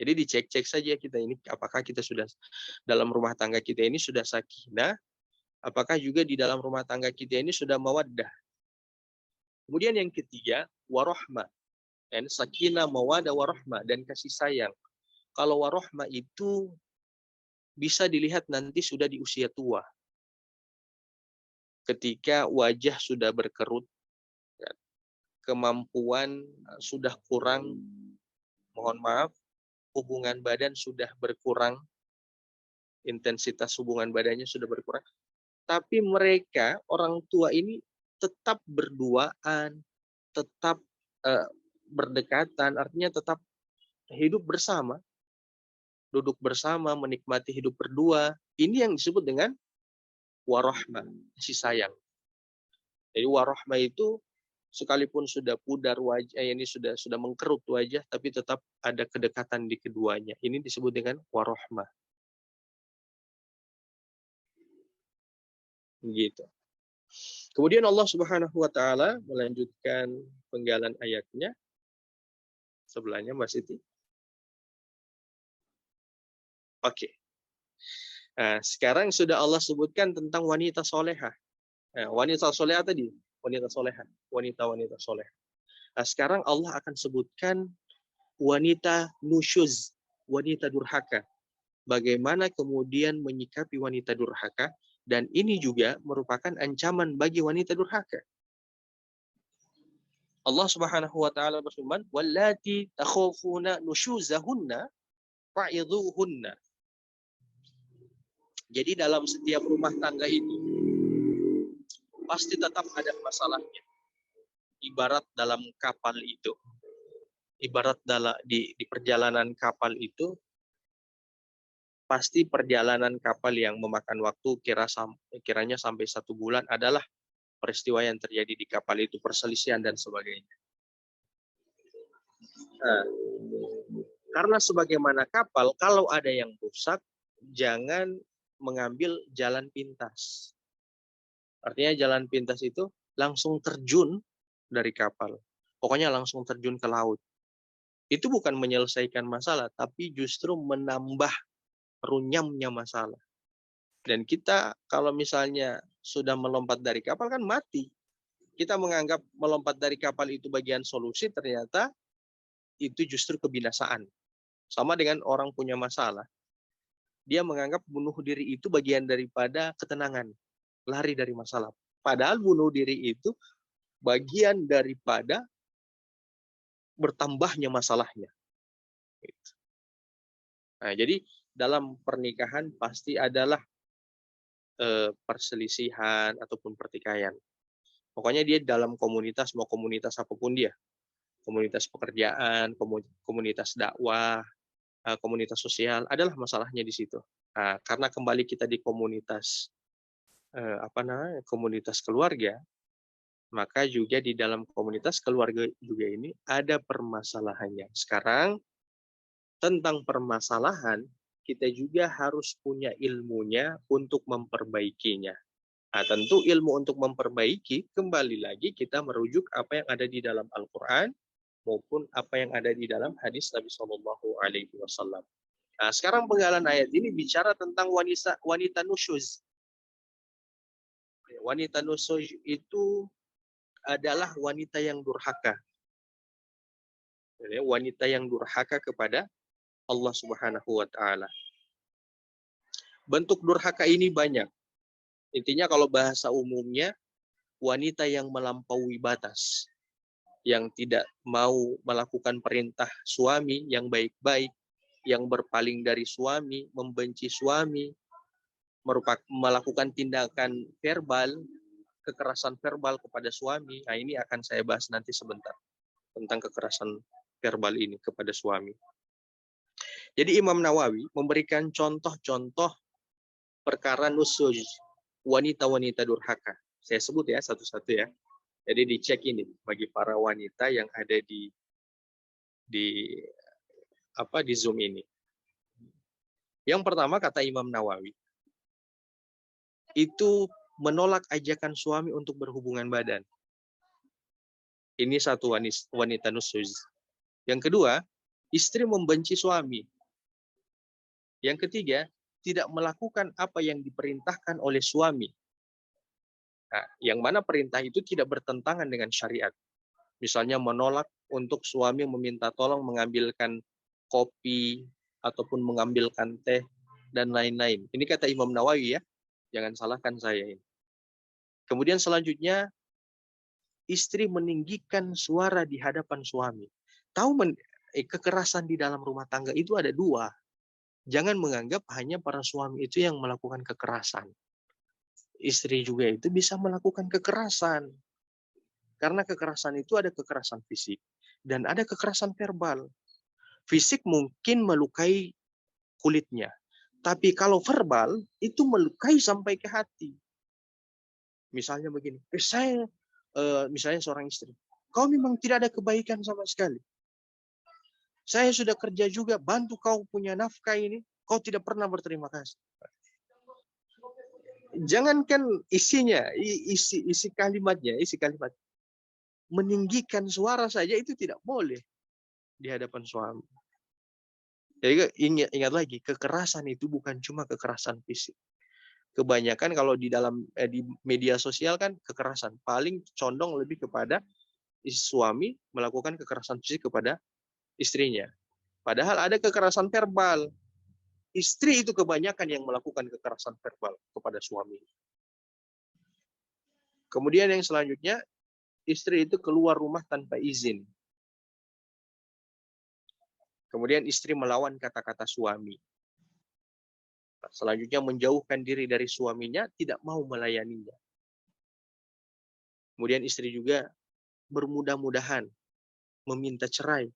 [SPEAKER 1] Jadi dicek-cek saja kita ini apakah kita sudah dalam rumah tangga kita ini sudah sakinah, apakah juga di dalam rumah tangga kita ini sudah mawaddah. Kemudian yang ketiga, warahmah. Dan sakinah, mawadah, warahmah, dan kasih sayang. Kalau warahmah itu bisa dilihat nanti sudah di usia tua. Ketika wajah sudah berkerut, kemampuan sudah kurang, mohon maaf, hubungan badan sudah berkurang, intensitas hubungan badannya sudah berkurang. Tapi mereka, orang tua ini tetap berduaan, tetap berdekatan, artinya tetap hidup bersama, duduk bersama, menikmati hidup berdua. Ini yang disebut dengan warahmah, kasih sayang. Jadi warahmah itu sekalipun sudah pudar wajah, ini sudah mengkerut wajah, tapi tetap ada kedekatan di keduanya. Ini disebut dengan warahmah. Gitu. Kemudian Allah Subhanahu wa taala melanjutkan penggalan ayatnya. Sebelahnya Mbak Siti. Oke. Nah, sekarang sudah Allah sebutkan tentang wanita solehah. Nah, wanita solehah tadi, wanita solehah, wanita-wanita solehah. Nah, sekarang Allah akan sebutkan wanita nusyuz, wanita durhaka. Bagaimana kemudian menyikapi wanita durhaka, dan ini juga merupakan ancaman bagi wanita durhaka. Allah Subhanahu wa taala berfirman, "Wallati takhafuna nusyuzahunna fa'idhuhunna." Jadi dalam setiap rumah tangga itu pasti tetap ada masalahnya. Ibarat dalam kapal itu, ibarat di perjalanan kapal itu, pasti perjalanan kapal yang memakan waktu kiranya sampai 1 bulan adalah peristiwa yang terjadi di kapal itu, perselisihan dan sebagainya. Nah, karena sebagaimana kapal, kalau ada yang rusak, jangan mengambil jalan pintas. Artinya jalan pintas itu langsung terjun dari kapal. Pokoknya langsung terjun ke laut. Itu bukan menyelesaikan masalah, tapi justru menambah runyamnya masalah. Dan kita kalau misalnya sudah melompat dari kapal kan mati. Kita menganggap melompat dari kapal itu bagian solusi, ternyata itu justru kebinasaan. Sama dengan orang punya masalah. Dia menganggap bunuh diri itu bagian daripada ketenangan, lari dari masalah. Padahal bunuh diri itu bagian daripada bertambahnya masalahnya. Nah, jadi dalam pernikahan pasti adalah perselisihan ataupun pertikaian. Pokoknya dia dalam komunitas, mau komunitas apapun dia. Komunitas pekerjaan, komunitas dakwah, komunitas sosial, adalah masalahnya di situ. Nah, karena kembali kita di komunitas komunitas keluarga, maka juga di dalam komunitas keluarga juga ini ada permasalahannya. Sekarang tentang permasalahan, kita juga harus punya ilmunya untuk memperbaikinya. Nah, tentu ilmu untuk memperbaiki, kembali lagi kita merujuk apa yang ada di dalam Al-Quran maupun apa yang ada di dalam hadis Nabi Shallallahu Alaihi Wasallam. Nah, sekarang penggalan ayat ini bicara tentang wanita nusyuz. Wanita nusyuz itu adalah wanita yang durhaka. Wanita yang durhaka kepada Allah Subhanahu wa Ta'ala. Bentuk durhaka ini banyak. Intinya kalau bahasa umumnya, wanita yang melampaui batas, yang tidak mau melakukan perintah suami yang baik-baik, yang berpaling dari suami, membenci suami, melakukan tindakan verbal, kekerasan verbal kepada suami. Nah, ini akan saya bahas nanti sebentar tentang kekerasan verbal ini kepada suami. Jadi Imam Nawawi memberikan contoh-contoh perkara nusyuz, wanita-wanita durhaka. Saya sebut ya satu-satu ya. Jadi dicek ini bagi para wanita yang ada di Zoom ini. Yang pertama kata Imam Nawawi, itu menolak ajakan suami untuk berhubungan badan. Ini satu wanita nusyuz. Yang kedua, istri membenci suami. Yang ketiga, tidak melakukan apa yang diperintahkan oleh suami. Nah, yang mana perintah itu tidak bertentangan dengan syariat. Misalnya menolak untuk suami meminta tolong mengambilkan kopi ataupun mengambilkan teh dan lain-lain. Ini kata Imam Nawawi ya. Jangan salahkan saya ini. Kemudian selanjutnya, istri meninggikan suara di hadapan suami. Kekerasan di dalam rumah tangga itu ada dua. Jangan menganggap hanya para suami itu yang melakukan kekerasan. Istri juga itu bisa melakukan kekerasan. Karena kekerasan itu ada kekerasan fisik dan ada kekerasan verbal. Fisik mungkin melukai kulitnya. Tapi kalau verbal itu melukai sampai ke hati. Misalnya begini, misalnya seorang istri, kau memang tidak ada kebaikan sama sekali. Saya sudah kerja juga, bantu kau punya nafkah ini, kau tidak pernah berterima kasih. Jangankan isinya, isi kalimatnya, meninggikan suara saja itu tidak boleh di hadapan suami. Jadi ingat lagi, kekerasan itu bukan cuma kekerasan fisik. Kebanyakan kalau di media sosial kan kekerasan paling condong lebih kepada suami melakukan kekerasan fisik kepada istrinya. Padahal ada kekerasan verbal. Istri itu kebanyakan yang melakukan kekerasan verbal kepada suami. Kemudian yang selanjutnya, istri itu keluar rumah tanpa izin. Kemudian istri melawan kata-kata suami. Selanjutnya menjauhkan diri dari suaminya, tidak mau melayaninya. Kemudian istri juga bermudah-mudahan meminta cerai.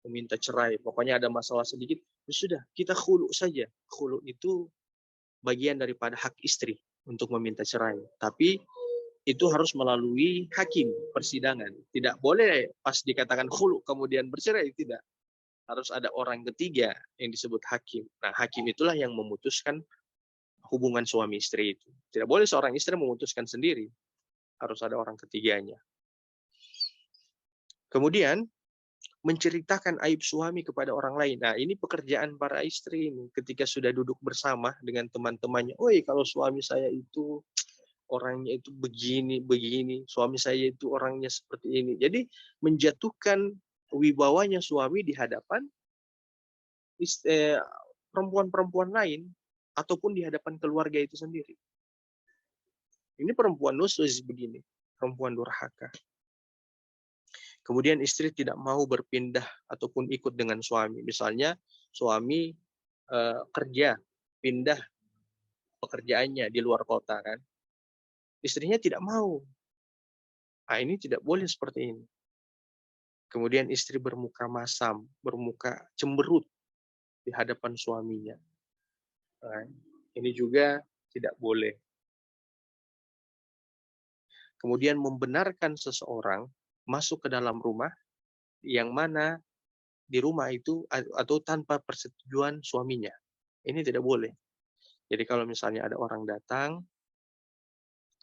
[SPEAKER 1] Meminta cerai. Pokoknya ada masalah sedikit, ya sudah, kita khulu saja. Khulu itu bagian daripada hak istri untuk meminta cerai. Tapi itu harus melalui hakim, persidangan. Tidak boleh pas dikatakan khulu kemudian bercerai, tidak. Harus ada orang ketiga yang disebut hakim. Nah, hakim itulah yang memutuskan hubungan suami istri itu. Tidak boleh seorang istri memutuskan sendiri. Harus ada orang ketiganya. Kemudian, menceritakan aib suami kepada orang lain. Nah, ini pekerjaan para istri ini. Ketika sudah duduk bersama dengan teman-temannya, "Oi, kalau suami saya itu orangnya itu begini, suami saya itu orangnya seperti ini." Jadi menjatuhkan wibawanya suami di hadapan perempuan-perempuan lain ataupun di hadapan keluarga itu sendiri. Ini perempuan nusyuz begini, perempuan durhaka. Kemudian istri tidak mau berpindah ataupun ikut dengan suami. Misalnya suami kerja, pindah pekerjaannya di luar kota kan. istrinya tidak mau. Nah, ini tidak boleh seperti ini. Kemudian istri bermuka masam, bermuka cemberut di hadapan suaminya. Nah, ini juga tidak boleh. Kemudian membenarkan seseorang masuk ke dalam rumah yang mana di rumah itu atau tanpa persetujuan suaminya. Ini tidak boleh. Jadi kalau misalnya ada orang datang,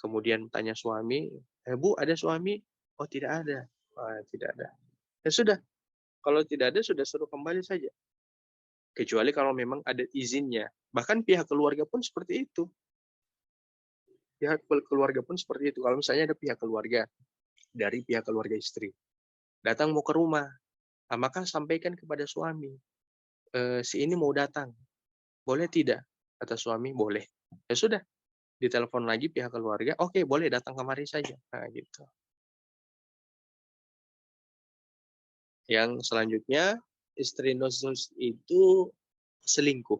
[SPEAKER 1] kemudian tanya suami, Bu, ada suami? Oh, tidak ada. Tidak ada. Ya sudah, kalau tidak ada, sudah suruh kembali saja. Kecuali kalau memang ada izinnya. Bahkan pihak keluarga pun seperti itu. Pihak keluarga pun seperti itu. Kalau misalnya ada pihak keluarga, dari pihak keluarga istri, datang mau ke rumah, maka sampaikan kepada suami, si ini mau datang, boleh tidak? Kata suami, boleh. Ya sudah, ditelepon lagi pihak keluarga, oke, boleh datang kemari saja. Nah, gitu. Yang selanjutnya, istri nusus itu selingkuh.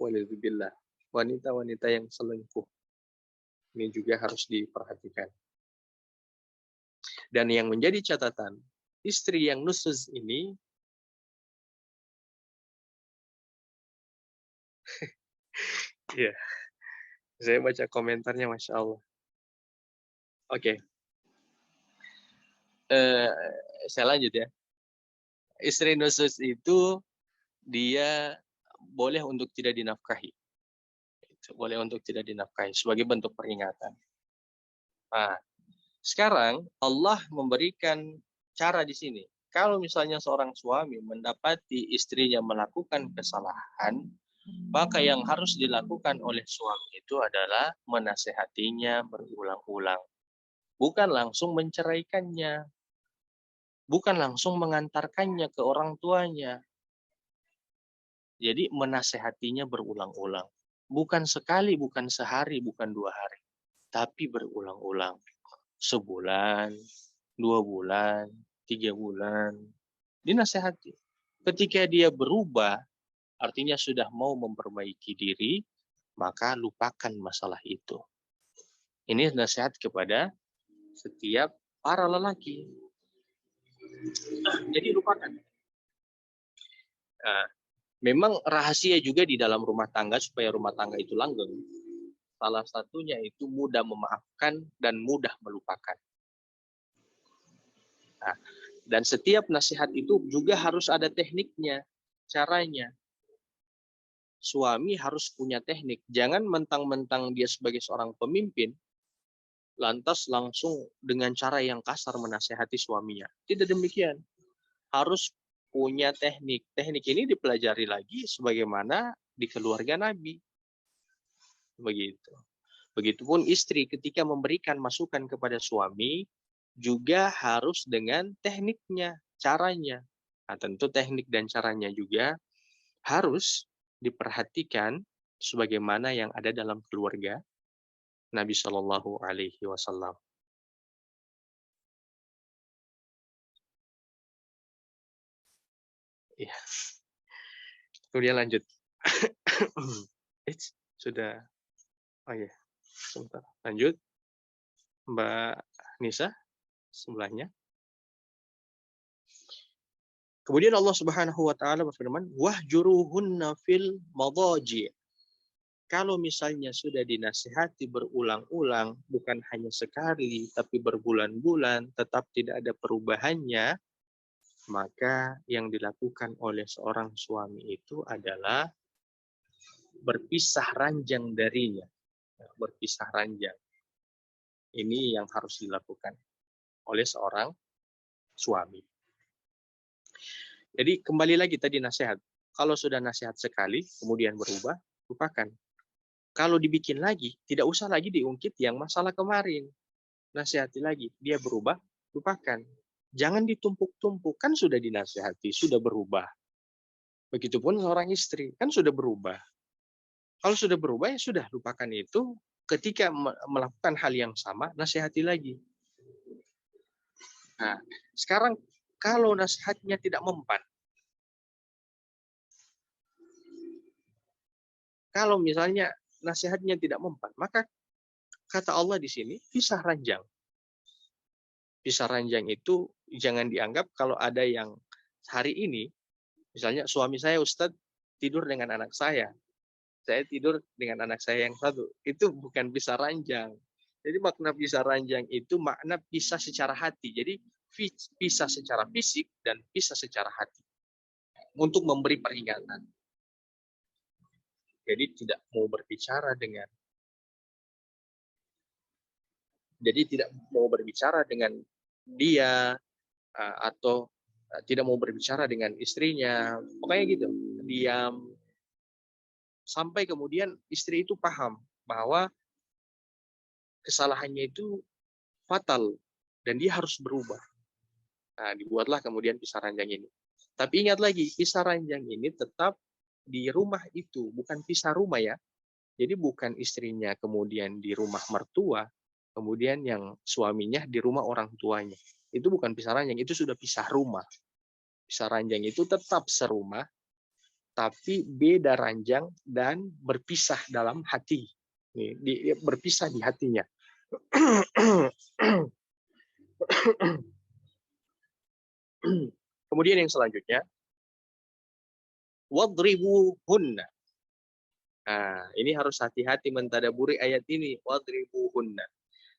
[SPEAKER 1] Walillah. Wanita-wanita yang selingkuh. Ini juga harus diperhatikan. Dan yang menjadi catatan, istri yang nusus ini ya, saya baca komentarnya, Masya Allah. Oke. Saya lanjut ya. Istri nusus itu dia boleh untuk tidak dinafkahi. Boleh untuk tidak dinafkahi sebagai bentuk peringatan. Nah, sekarang Allah memberikan cara di sini. Kalau misalnya seorang suami mendapati istrinya melakukan kesalahan, maka yang harus dilakukan oleh suami itu adalah menasehatinya berulang-ulang. Bukan langsung menceraikannya. Bukan langsung mengantarkannya ke orang tuanya. Jadi menasehatinya berulang-ulang. Bukan sekali, bukan sehari, bukan 2 hari. Tapi berulang-ulang. Sebulan, 2 bulan, 3 bulan. Dinasehati. Ketika dia berubah, artinya sudah mau memperbaiki diri, maka lupakan masalah itu. Ini nasihat kepada setiap para lelaki. Jadi lupakan. Nah, memang rahasia juga di dalam rumah tangga supaya rumah tangga itu langgeng. Salah satunya itu mudah memaafkan dan mudah melupakan. Nah, dan setiap nasihat itu juga harus ada tekniknya, caranya. Suami harus punya teknik. Jangan mentang-mentang dia sebagai seorang pemimpin, lantas langsung dengan cara yang kasar menasehati suaminya. Tidak demikian. Harus punya teknik. Teknik ini dipelajari lagi sebagaimana di keluarga Nabi. Begitu. Begitupun istri ketika memberikan masukan kepada suami juga harus dengan tekniknya, caranya. Nah, tentu teknik dan caranya juga harus diperhatikan sebagaimana yang ada dalam keluarga Nabi Shallallahu Alaihi Wasallam. Ya. Kemudian lanjut. Sudah. Oh ya, sebentar. Lanjut. Mbak Nisa sebelahnya. Kemudian Allah Subhanahu wa taala berfirman, "Wahjuruhunna fil madaji." Kalau misalnya sudah dinasihati berulang-ulang, bukan hanya sekali, tapi berbulan-bulan, tetap tidak ada perubahannya, maka yang dilakukan oleh seorang suami itu adalah berpisah ranjang darinya. Berpisah ranjang. Ini yang harus dilakukan oleh seorang suami. Jadi kembali lagi tadi nasihat. Kalau sudah nasihat sekali, kemudian berubah, lupakan. Kalau dibikin lagi, tidak usah lagi diungkit yang masalah kemarin. Nasihati lagi, dia berubah, lupakan. Jangan ditumpuk-tumpuk, kan sudah dinasihati, sudah berubah. Begitupun seorang istri, kan sudah berubah. Kalau sudah berubah, ya sudah, lupakan itu. Ketika melakukan hal yang sama, nasihati lagi. Nah, sekarang kalau nasihatnya tidak mempan, kalau misalnya nasihatnya tidak mempan, maka kata Allah di sini pisah ranjang. Pisah ranjang itu jangan dianggap kalau ada yang hari ini, misalnya suami saya Ustadz tidur dengan anak saya tidur dengan anak saya yang satu, itu bukan pisah ranjang. Jadi makna pisah ranjang itu makna pisah secara hati. Jadi pisah secara fisik dan pisah secara hati. Untuk memberi peringatan. Jadi tidak mau berbicara dengan dia atau tidak mau berbicara dengan istrinya. Pokoknya gitu, diam. Sampai kemudian istri itu paham bahwa kesalahannya itu fatal dan dia harus berubah. Nah, dibuatlah kemudian pisah ranjang ini. Tapi ingat lagi, pisah ranjang ini tetap di rumah itu, bukan pisah rumah ya. Jadi bukan istrinya kemudian di rumah mertua, kemudian yang suaminya di rumah orang tuanya. Itu bukan pisah ranjang, itu sudah pisah rumah. Pisah ranjang itu tetap serumah, tapi beda ranjang dan berpisah dalam hati. Berpisah di hatinya. Kemudian yang selanjutnya, wadribuhunna. Nah, ini harus hati-hati mentadaburi ayat ini, wadribuhunna.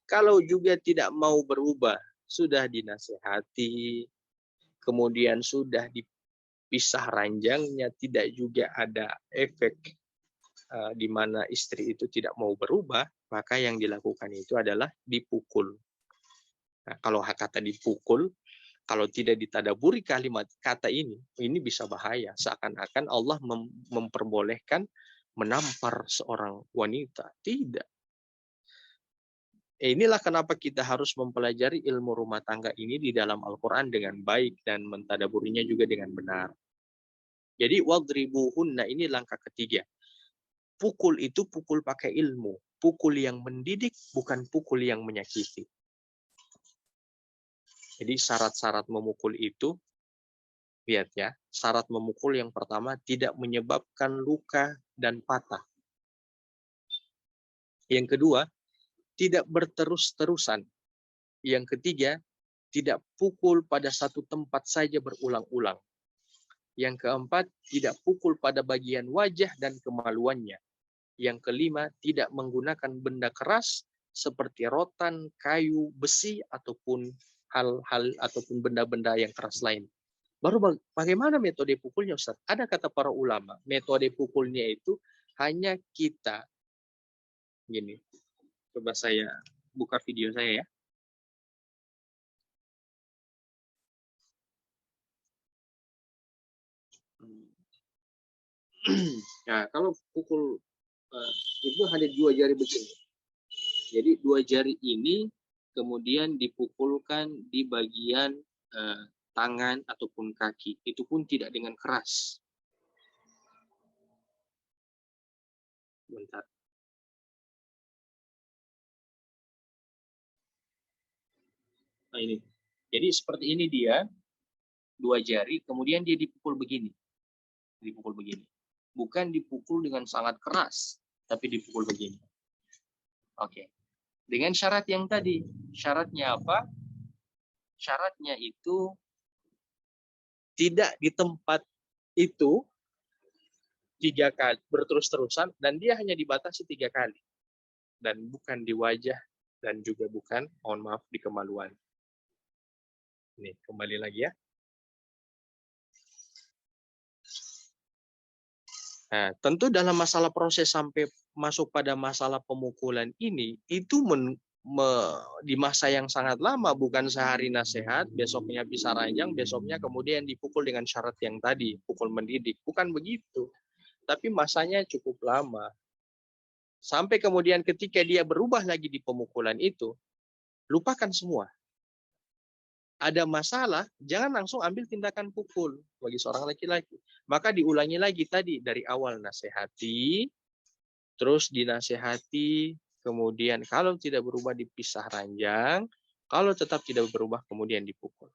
[SPEAKER 1] Kalau juga tidak mau berubah, sudah dinasehati, kemudian sudah dipisah ranjangnya, tidak juga ada efek di mana istri itu tidak mau berubah, maka yang dilakukan itu adalah dipukul. Nah, kalau kata dipukul, kalau tidak ditadaburi kalimat kata ini bisa bahaya. Seakan-akan Allah memperbolehkan menampar seorang wanita. Tidak. Inilah kenapa kita harus mempelajari ilmu rumah tangga ini di dalam Al-Quran dengan baik dan mentadaburinya juga dengan benar. Jadi wadribuhunna ini langkah ketiga. Pukul itu pukul pakai ilmu. Pukul yang mendidik, bukan pukul yang menyakiti. Jadi syarat-syarat memukul itu, lihat ya, syarat memukul yang pertama tidak menyebabkan luka dan patah. Yang kedua, tidak berterus-terusan. Yang ketiga, tidak pukul pada satu tempat saja berulang-ulang. Yang keempat, tidak pukul pada bagian wajah dan kemaluannya. Yang kelima, tidak menggunakan benda keras seperti rotan, kayu, besi, ataupun hal-hal ataupun benda-benda yang keras lain. Baru bagaimana metode pukulnya, Ustaz? Ada kata para ulama, metode pukulnya itu hanya kita, gini, coba saya buka video saya ya. Nah, kalau pukul itu hanya 2 jari begini. Jadi 2 jari ini kemudian dipukulkan di bagian tangan ataupun kaki. Itu pun tidak dengan keras. Bentar. Nah ini. Jadi seperti ini dia. 2 jari, kemudian dia dipukul begini. Dipukul begini. Bukan dipukul dengan sangat keras, tapi dipukul begini. Oke. Dengan syarat yang tadi. Syaratnya apa? Syaratnya itu tidak di tempat itu 3 kali berterus-terusan, dan dia hanya dibatasi 3 kali. Dan bukan di wajah, dan juga bukan, mohon maaf, di kemaluan. Ini kembali lagi ya. Nah, tentu dalam masalah proses sampai masuk pada masalah pemukulan ini, itu di masa yang sangat lama, bukan sehari nasihat, besoknya pisah ranjang, besoknya kemudian dipukul dengan syarat yang tadi, pukul mendidik. Bukan begitu. Tapi masanya cukup lama. Sampai kemudian ketika dia berubah lagi di pemukulan itu, lupakan semua. Ada masalah, jangan langsung ambil tindakan pukul bagi seorang laki-laki. Maka diulangi lagi tadi dari awal, nasihati, terus dinasihati, kemudian kalau tidak berubah dipisah ranjang, kalau tetap tidak berubah kemudian dipukul.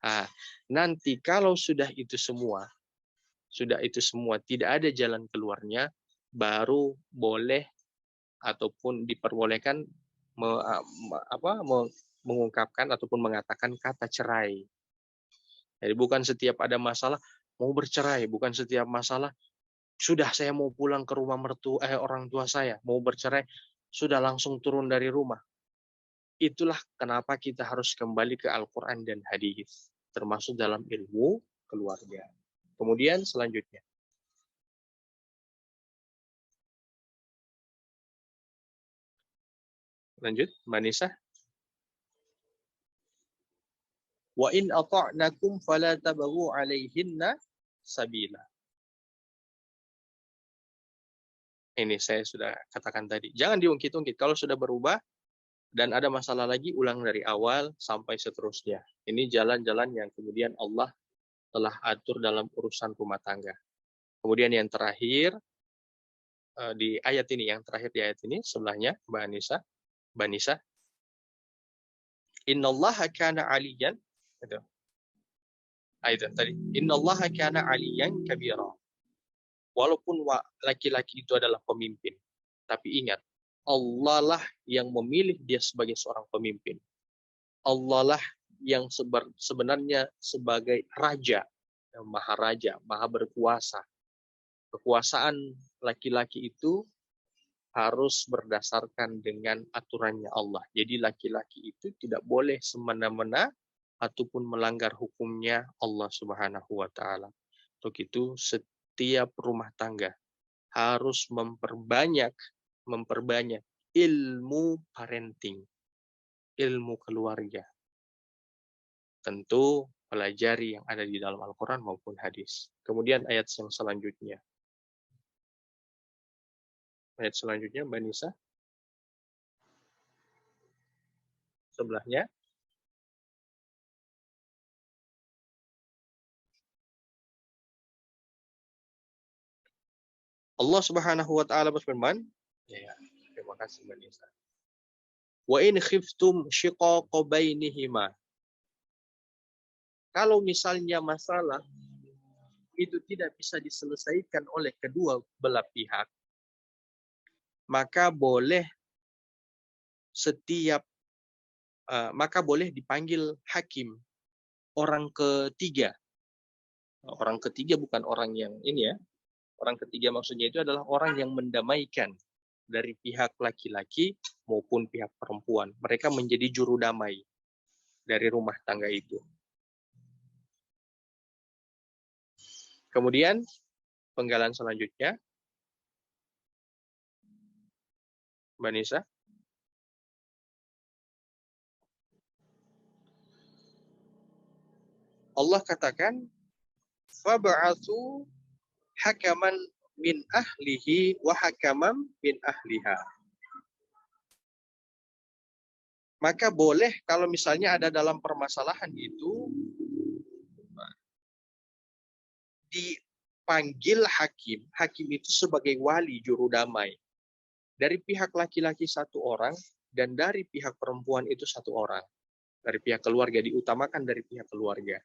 [SPEAKER 1] Nah, nanti kalau sudah itu semua tidak ada jalan keluarnya, baru boleh ataupun diperbolehkan mengungkapkan ataupun mengatakan kata cerai. Jadi bukan setiap ada masalah mau bercerai, bukan setiap masalah sudah saya mau pulang ke rumah orang tua saya, mau bercerai, sudah langsung turun dari rumah. Itulah kenapa kita harus kembali ke Al-Quran dan hadis, termasuk dalam ilmu keluarga. Kemudian selanjutnya. Lanjut, Mbak Nisa. Wa in ata'nakum fala tabaghu 'alaihinna sabila. Ini saya sudah katakan tadi. Jangan diungkit-ungkit. Kalau sudah berubah dan ada masalah lagi, ulang dari awal sampai seterusnya. Ini jalan-jalan yang kemudian Allah telah atur dalam urusan rumah tangga. Kemudian yang terakhir, di ayat ini, yang terakhir di ayat ini, sebelahnya, Mbak Nisa. Innallaha kana 'aliyan. Itu. Ayat tadi. Innallaha kana 'aliyan kabira. Walaupun laki-laki itu adalah pemimpin, tapi ingat, Allah lah yang memilih dia sebagai seorang pemimpin. Allah lah yang sebenarnya sebagai raja, maharaja, maha berkuasa. Kekuasaan laki-laki itu harus berdasarkan dengan aturannya Allah. Jadi laki-laki itu tidak boleh semena-mena ataupun melanggar hukumnya Allah Subhanahu wa taala. Untuk itu setiap rumah tangga harus memperbanyak ilmu parenting, ilmu keluarga. Tentu pelajari yang ada di dalam Al-Quran maupun hadis. Kemudian ayat yang selanjutnya. Ayat selanjutnya, Mbak Nisa. Sebelahnya. Allah Subhanahu wa taala berfirman, ya, terima kasih Mbak Nisa. Wa in khiftum shiqaqa bainihima. Kalau misalnya masalah itu tidak bisa diselesaikan oleh kedua belah pihak, maka boleh dipanggil hakim, orang ketiga. Orang ketiga bukan orang yang ini ya. Orang ketiga maksudnya itu adalah orang yang mendamaikan dari pihak laki-laki maupun pihak perempuan. Mereka menjadi juru damai dari rumah tangga itu. Kemudian penggalan selanjutnya, Mbak Nisa. Allah katakan, fab'atsu hakaman min ahlihi wa hakaman min ahliha. Maka boleh kalau misalnya ada dalam permasalahan itu dipanggil hakim. Hakim itu sebagai wali juru damai. Dari pihak laki-laki satu orang dan dari pihak perempuan itu satu orang. Dari pihak keluarga, diutamakan dari pihak keluarga.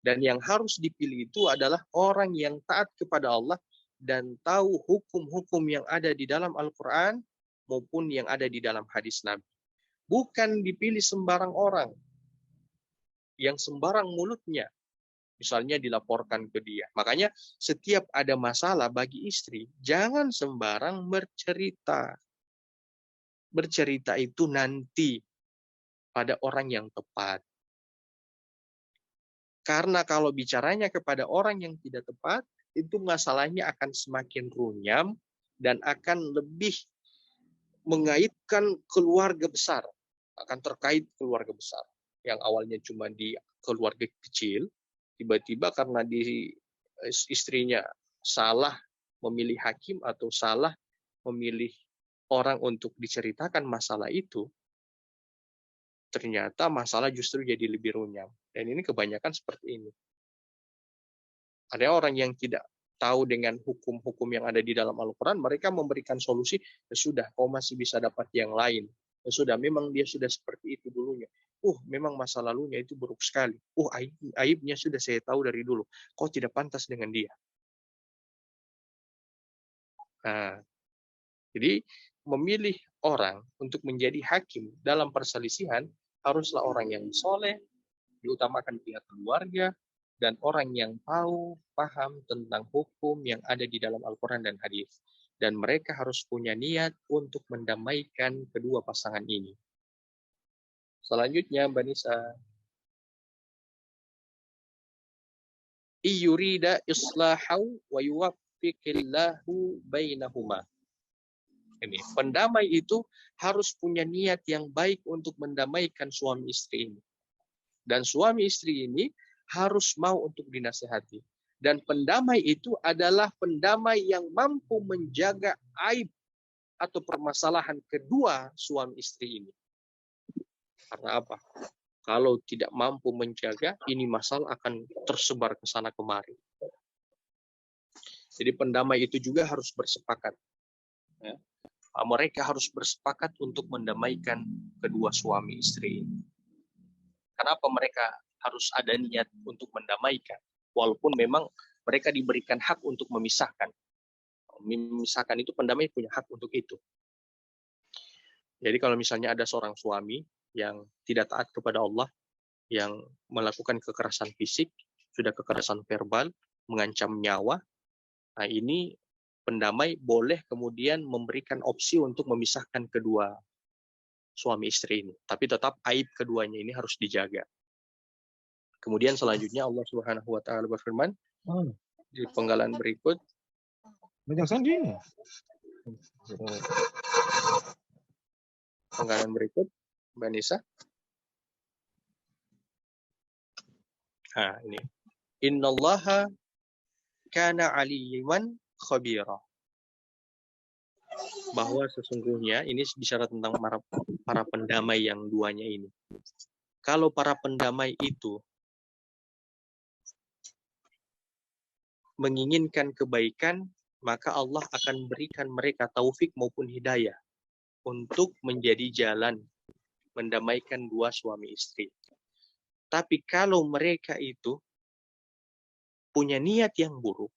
[SPEAKER 1] Dan yang harus dipilih itu adalah orang yang taat kepada Allah dan tahu hukum-hukum yang ada di dalam Al-Quran maupun yang ada di dalam hadis Nabi. Bukan dipilih sembarang orang yang sembarang mulutnya, misalnya dilaporkan ke dia. Makanya setiap ada masalah bagi istri, jangan sembarang bercerita. Bercerita itu nanti pada orang yang tepat. Karena kalau bicaranya kepada orang yang tidak tepat, itu masalahnya akan semakin runyam dan akan lebih mengaitkan keluarga besar. Akan terkait keluarga besar. Yang awalnya cuma di keluarga kecil, tiba-tiba karena istrinya salah memilih hakim atau salah memilih orang untuk diceritakan masalah itu, ternyata masalah justru jadi lebih runyam. Dan ini kebanyakan seperti ini. Ada orang yang tidak tahu dengan hukum-hukum yang ada di dalam Al-Quran, mereka memberikan solusi, ya sudah, kau masih bisa dapat yang lain. Ya sudah, memang dia sudah seperti itu dulunya. Memang masa lalunya itu buruk sekali. Aibnya sudah saya tahu dari dulu. Kau tidak pantas dengan dia. Nah, jadi memilih orang untuk menjadi hakim dalam perselisihan haruslah orang yang soleh, diutamakan pihak keluarga, dan orang yang tahu, paham tentang hukum yang ada di dalam Al-Quran dan hadis. Dan mereka harus punya niat untuk mendamaikan kedua pasangan ini. Selanjutnya, Mbak Nisa. Iyurida islahu wa yuwaffiqillahu bainahuma. Ini, pendamai itu harus punya niat yang baik untuk mendamaikan suami istri ini. Dan suami istri ini harus mau untuk dinasihati. Dan pendamai itu adalah pendamai yang mampu menjaga aib atau permasalahan kedua suami istri ini. Karena apa? Kalau tidak mampu menjaga, ini masalah akan tersebar ke sana kemari. Jadi pendamai itu juga harus bersepakat. Ya. Mereka harus bersepakat untuk mendamaikan kedua suami istri ini. Kenapa mereka harus ada niat untuk mendamaikan? Walaupun memang mereka diberikan hak untuk memisahkan. Memisahkan itu pendamai punya hak untuk itu. Jadi kalau misalnya ada seorang suami yang tidak taat kepada Allah, yang melakukan kekerasan fisik, sudah kekerasan verbal, mengancam nyawa, nah ini pendamai boleh kemudian memberikan opsi untuk memisahkan kedua suami istri ini. Tapi tetap aib keduanya ini harus dijaga. Kemudian selanjutnya Allah Subhanahu wa taala berfirman di penggalan berikut. Penggalan berikut, Mbak Nisa. Nah, ini. Innallaha kana aliman khabira. Bahwa sesungguhnya ini bicara tentang para pendamai yang duanya ini. Kalau para pendamai itu menginginkan kebaikan, maka Allah akan berikan mereka taufik maupun hidayah untuk menjadi jalan mendamaikan dua suami istri. Tapi kalau mereka itu punya niat yang buruk,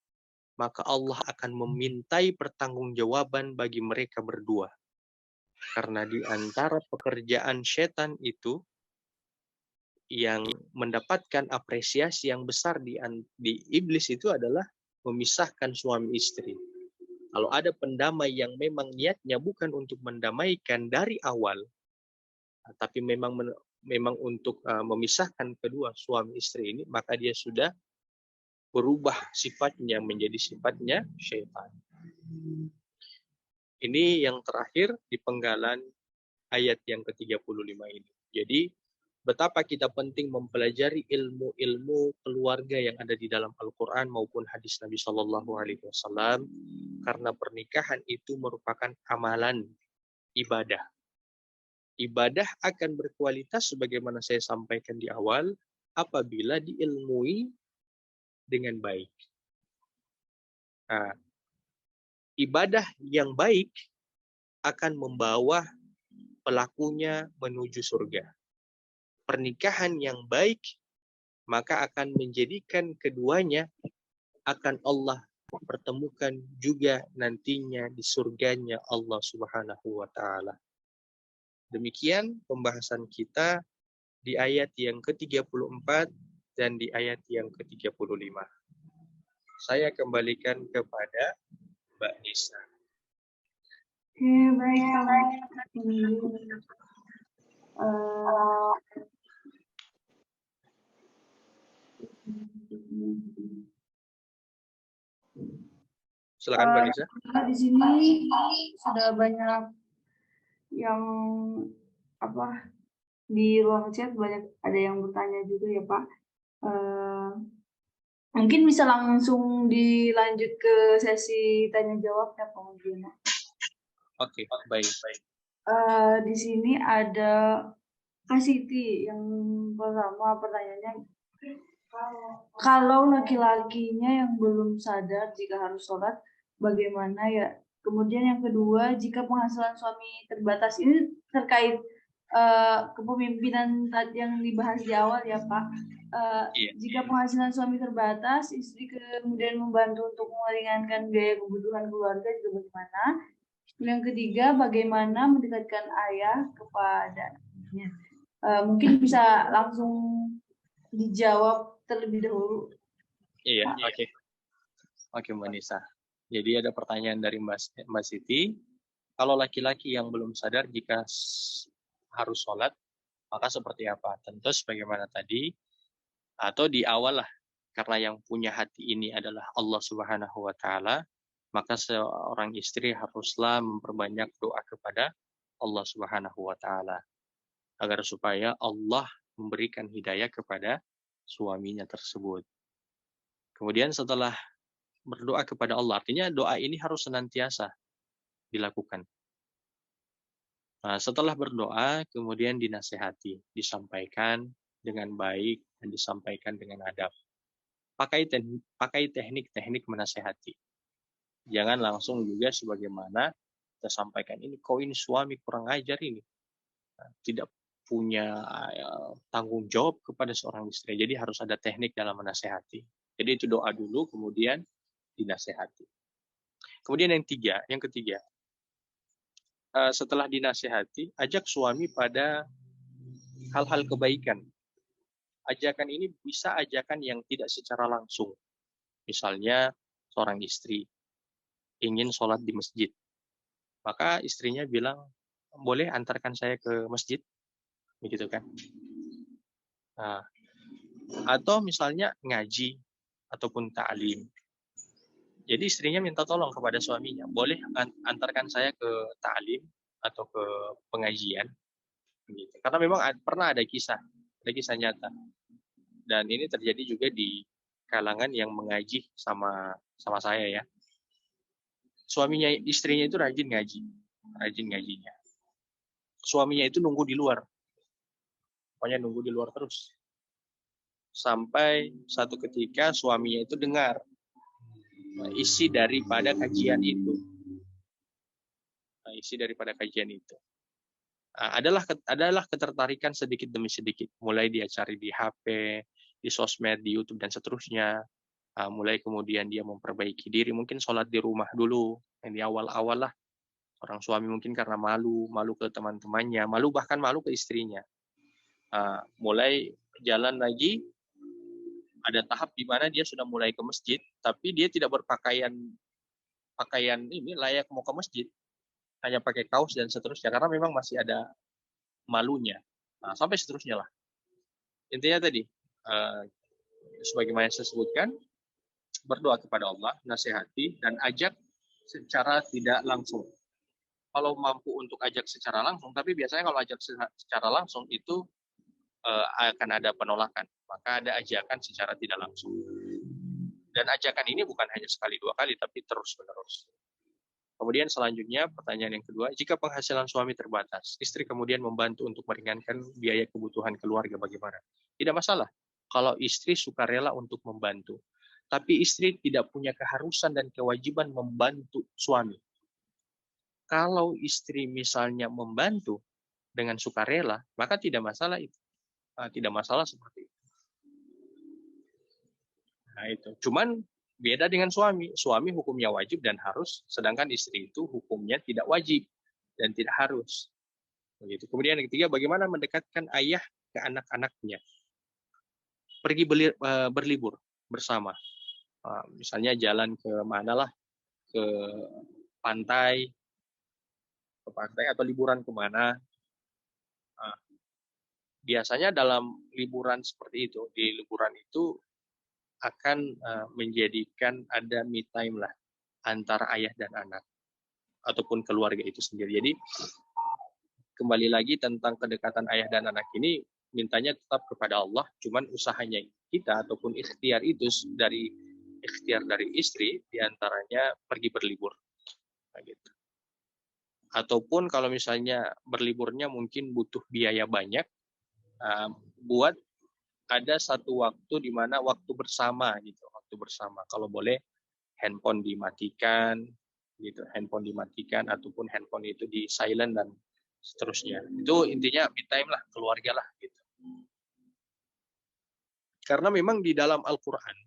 [SPEAKER 1] maka Allah akan memintai pertanggungjawaban bagi mereka berdua. Karena di antara pekerjaan setan itu, yang mendapatkan apresiasi yang besar di iblis itu adalah memisahkan suami istri. Kalau ada pendamai yang memang niatnya bukan untuk mendamaikan dari awal, tapi memang untuk memisahkan kedua suami istri ini, maka dia sudah berubah sifatnya menjadi sifatnya syaitan. Ini yang terakhir di penggalan ayat yang ke-35 ini. Jadi betapa kita penting mempelajari ilmu-ilmu keluarga yang ada di dalam Al-Quran maupun hadis Nabi Shallallahu Alaihi Wasallam, karena pernikahan itu merupakan amalan ibadah. Ibadah akan berkualitas sebagaimana saya sampaikan di awal apabila diilmui dengan baik. Nah, ibadah yang baik akan membawa pelakunya menuju surga. Pernikahan yang baik maka akan menjadikan keduanya akan Allah pertemukan juga nantinya di surganya Allah Subhanahu wa taala. Demikian pembahasan kita di ayat yang ke-34 dan di ayat yang ke-35. Saya kembalikan kepada Mbak Nisa.
[SPEAKER 3] Baik.
[SPEAKER 1] Silakan Mbak Nisa.
[SPEAKER 3] Di sini sudah banyak yang di ruang chat, banyak ada yang bertanya juga ya Pak. Mungkin bisa langsung dilanjut ke sesi tanya jawab ya Pak Mujiono.
[SPEAKER 1] Oke, baik.
[SPEAKER 3] Di sini ada Kak Siti yang pertama pertanyaannya, kalau laki-lakinya yang belum sadar jika harus sholat, bagaimana ya? Kemudian yang kedua, jika penghasilan suami terbatas, ini terkait kepemimpinan tadi yang dibahas di awal ya Pak. Jika penghasilan suami terbatas, istri kemudian membantu untuk meringankan biaya kebutuhan keluarga juga bagaimana? Yang ketiga, bagaimana mendekatkan ayah kepada anaknya. Mungkin bisa langsung dijawab terlebih dahulu.
[SPEAKER 1] Iya, oke. Oke, Mbak Nisa. Jadi ada pertanyaan dari Mbak Siti. Kalau laki-laki yang belum sadar jika harus sholat, maka seperti apa? Tentu sebagaimana tadi, atau di awal lah, karena yang punya hati ini adalah Allah Subhanahu wa Ta'ala, maka seorang istri haruslah memperbanyak doa kepada Allah Subhanahu wa Ta'ala, agar supaya Allah memberikan hidayah kepada suaminya tersebut. Kemudian setelah berdoa kepada Allah, artinya doa ini harus senantiasa dilakukan. Nah, setelah berdoa, kemudian dinasehati, disampaikan dengan baik dan disampaikan dengan adab. Pakai teknik-teknik menasehati. Jangan langsung juga sebagaimana kita sampaikan, ini kau ini suami kurang ajar ini. Nah, tidak punya tanggung jawab kepada seorang istri. Jadi harus ada teknik dalam menasehati. Jadi itu doa dulu, kemudian dinasehati. Kemudian yang ketiga, setelah dinasehati, ajak suami pada hal-hal kebaikan. Ajakan ini bisa ajakan yang tidak secara langsung. Misalnya seorang istri ingin sholat di masjid, maka istrinya bilang, boleh antarkan saya ke masjid, begitu kan? Nah, atau misalnya ngaji ataupun ta'lim. Jadi istrinya minta tolong kepada suaminya, boleh antarkan saya ke ta'lim atau ke pengajian, gitu. Karena memang pernah ada kisah nyata, dan ini terjadi juga di kalangan yang mengaji sama saya ya. Suaminya, istrinya itu rajin ngajinya. Suaminya itu nunggu di luar, pokoknya nunggu di luar terus. Sampai satu ketika suaminya itu dengar isi daripada kajian itu. Adalah ketertarikan sedikit demi sedikit. Mulai dia cari di HP, di sosmed, di YouTube dan seterusnya. Mulai kemudian dia memperbaiki diri, mungkin sholat di rumah dulu. Yang di awal-awal lah, orang suami mungkin karena malu ke teman-temannya, bahkan malu ke istrinya. Mulai jalan lagi, ada tahap di mana dia sudah mulai ke masjid, tapi dia tidak berpakaian ini layak mau ke masjid, hanya pakai kaos dan seterusnya, karena memang masih ada malunya. Sampai seterusnya lah. Intinya tadi, sebagaimana saya sebutkan, berdoa kepada Allah, nasihati, dan ajak secara tidak langsung. Kalau mampu untuk ajak secara langsung, tapi biasanya kalau ajak secara langsung itu akan ada penolakan. Maka ada ajakan secara tidak langsung. Dan ajakan ini bukan hanya sekali dua kali, tapi terus-menerus. Kemudian selanjutnya, pertanyaan yang kedua, jika penghasilan suami terbatas, istri kemudian membantu untuk meringankan biaya kebutuhan keluarga, bagaimana? Tidak masalah kalau istri sukarela untuk membantu. Tapi istri tidak punya keharusan dan kewajiban membantu suami. Kalau istri misalnya membantu dengan sukarela, maka tidak masalah itu. Tidak masalah seperti itu. Nah itu. Cuman beda dengan suami. Suami hukumnya wajib dan harus, sedangkan istri itu hukumnya tidak wajib dan tidak harus. Begitu. Kemudian yang ketiga, bagaimana mendekatkan ayah ke anak-anaknya? Pergi berlibur bersama. Misalnya jalan ke mana lah, ke pantai atau liburan kemana. Biasanya dalam liburan seperti itu, di liburan itu akan menjadikan ada me time lah antara ayah dan anak ataupun keluarga itu sendiri. Jadi kembali lagi tentang kedekatan ayah dan anak ini, mintanya tetap kepada Allah, cuman usahanya kita ataupun ikhtiar itu dari istri, diantaranya pergi berlibur. Nah, gitu. Ataupun kalau misalnya berliburnya mungkin butuh biaya banyak, buat ada satu waktu di mana waktu bersama gitu, kalau boleh handphone dimatikan gitu, ataupun handphone itu di silent dan seterusnya. Itu intinya me time lah, keluarga lah gitu. Karena memang di dalam Al-Qur'an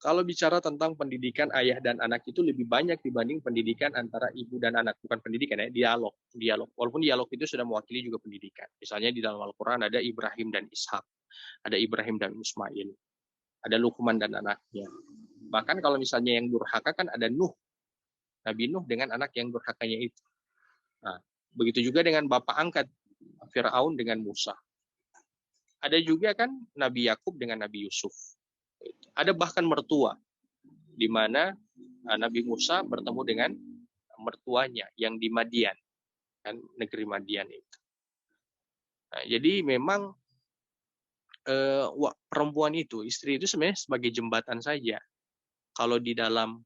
[SPEAKER 1] Kalau bicara tentang pendidikan ayah dan anak itu lebih banyak dibanding pendidikan antara ibu dan anak. Bukan pendidikan ya, dialog. Walaupun dialog itu sudah mewakili juga pendidikan. Misalnya di dalam Al-Quran ada Ibrahim dan Ishak, ada Ibrahim dan Ismail, ada Luqman dan anaknya. Bahkan kalau misalnya yang durhaka kan ada Nuh, Nabi Nuh dengan anak yang durhakanya itu. Nah, begitu juga dengan bapak angkat Fir'aun dengan Musa. Ada juga kan Nabi Yakub dengan Nabi Yusuf. Ada bahkan mertua, di mana Nabi Musa bertemu dengan mertuanya yang di Madian, kan negeri Madian itu. Nah, jadi memang perempuan itu, istri itu sebenarnya sebagai jembatan saja. Kalau di dalam,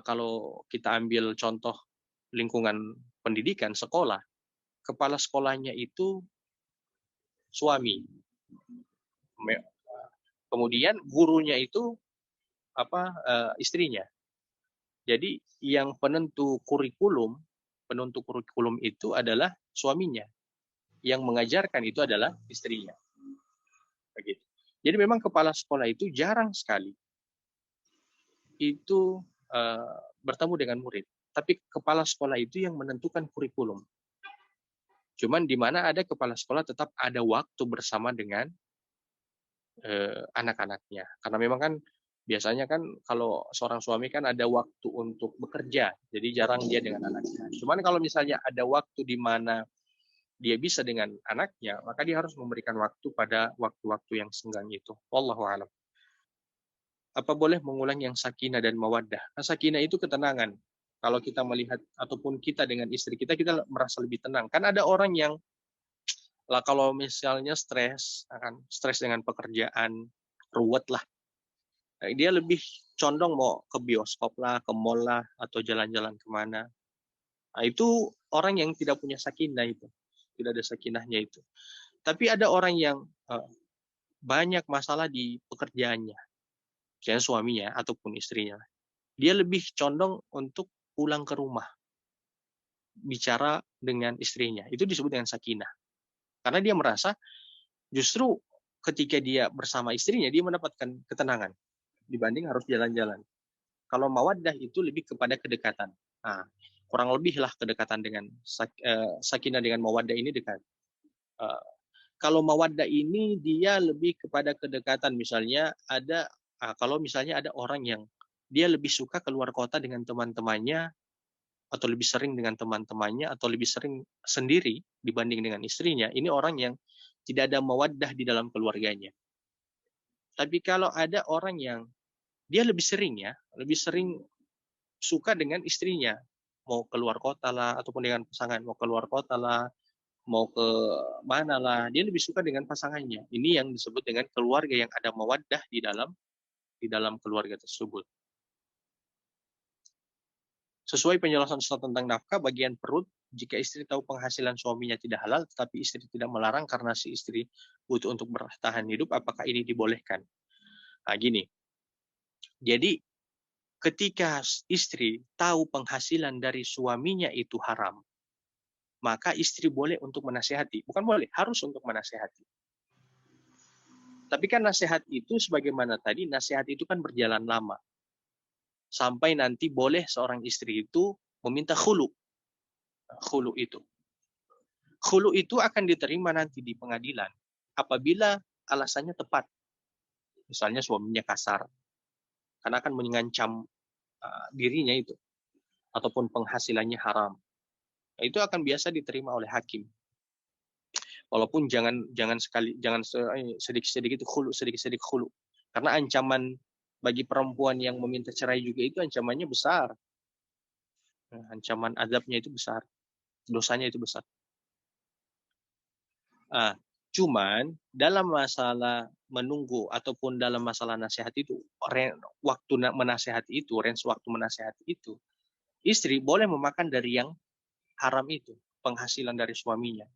[SPEAKER 1] kalau kita ambil contoh lingkungan pendidikan, sekolah, kepala sekolahnya itu suami. Kemudian gurunya itu istrinya. Jadi yang penentu kurikulum itu adalah suaminya. Yang mengajarkan itu adalah istrinya. Begitu. Jadi memang kepala sekolah itu jarang sekali itu bertemu dengan murid. Tapi kepala sekolah itu yang menentukan kurikulum. Cuman di mana ada kepala sekolah tetap ada waktu bersama dengan anak-anaknya. Karena memang kan biasanya kan kalau seorang suami kan ada waktu untuk bekerja, jadi jarang dia dengan anaknya. Cuman kalau misalnya ada waktu di mana dia bisa dengan anaknya, maka dia harus memberikan waktu pada waktu-waktu yang senggang itu. Wallahu a'lam. Apa boleh mengulang yang sakinah dan mawaddah? Nah, sakinah itu ketenangan. Kalau kita melihat ataupun kita dengan istri kita merasa lebih tenang. Kan ada orang yang lah kalau misalnya stres dengan pekerjaan, ruwet lah. Dia lebih condong mau ke bioskop lah, ke mall lah, atau jalan-jalan kemana. Nah, itu orang yang tidak punya sakinah itu. Tidak ada sakinahnya itu. Tapi ada orang yang banyak masalah di pekerjaannya. Misalnya suaminya ataupun istrinya. Dia lebih condong untuk pulang ke rumah. Bicara dengan istrinya. Itu disebut dengan sakinah. Karena dia merasa justru ketika dia bersama istrinya, dia mendapatkan ketenangan dibanding harus jalan-jalan. Kalau mawaddah itu lebih kepada kedekatan. Nah, kurang lebih lah kedekatan dengan sakinah dengan mawaddah ini dekat. Kalau mawaddah ini dia lebih kepada kedekatan. Misalnya kalau misalnya ada orang yang dia lebih suka keluar kota dengan teman-temannya, atau lebih sering dengan teman-temannya, atau lebih sering sendiri dibanding dengan istrinya, ini orang yang tidak ada mawaddah di dalam keluarganya. Tapi kalau ada orang yang dia lebih sering suka dengan istrinya, mau keluar kota lah, ataupun dengan pasangan, mau keluar kota lah, mau ke mana lah, dia lebih suka dengan pasangannya. Ini yang disebut dengan keluarga yang ada mawaddah di dalam keluarga tersebut. Sesuai penjelasan Ustaz tentang nafkah, bagian perut, jika istri tahu penghasilan suaminya tidak halal, tetapi istri tidak melarang karena si istri butuh untuk bertahan hidup, apakah ini dibolehkan? Nah, gini. Jadi, ketika istri tahu penghasilan dari suaminya itu haram, maka istri boleh untuk menasihati. Bukan boleh, harus untuk menasihati. Tapi kan nasihat itu, sebagaimana tadi, nasihat itu kan berjalan lama. Sampai nanti boleh seorang istri itu meminta khulu. Khulu itu. Khulu itu akan diterima nanti di pengadilan apabila alasannya tepat. Misalnya suaminya kasar, karena akan mengancam dirinya itu, ataupun penghasilannya haram. Nah, itu akan biasa diterima oleh hakim. Walaupun jangan sedikit-sedikit khulu. Karena ancaman bagi perempuan yang meminta cerai juga itu ancamannya besar. Ancaman azabnya itu besar. Dosanya itu besar. Cuman dalam masalah menunggu ataupun dalam masalah nasihat itu, range waktu menasihati itu, istri boleh memakan dari yang haram itu, penghasilan dari suaminya.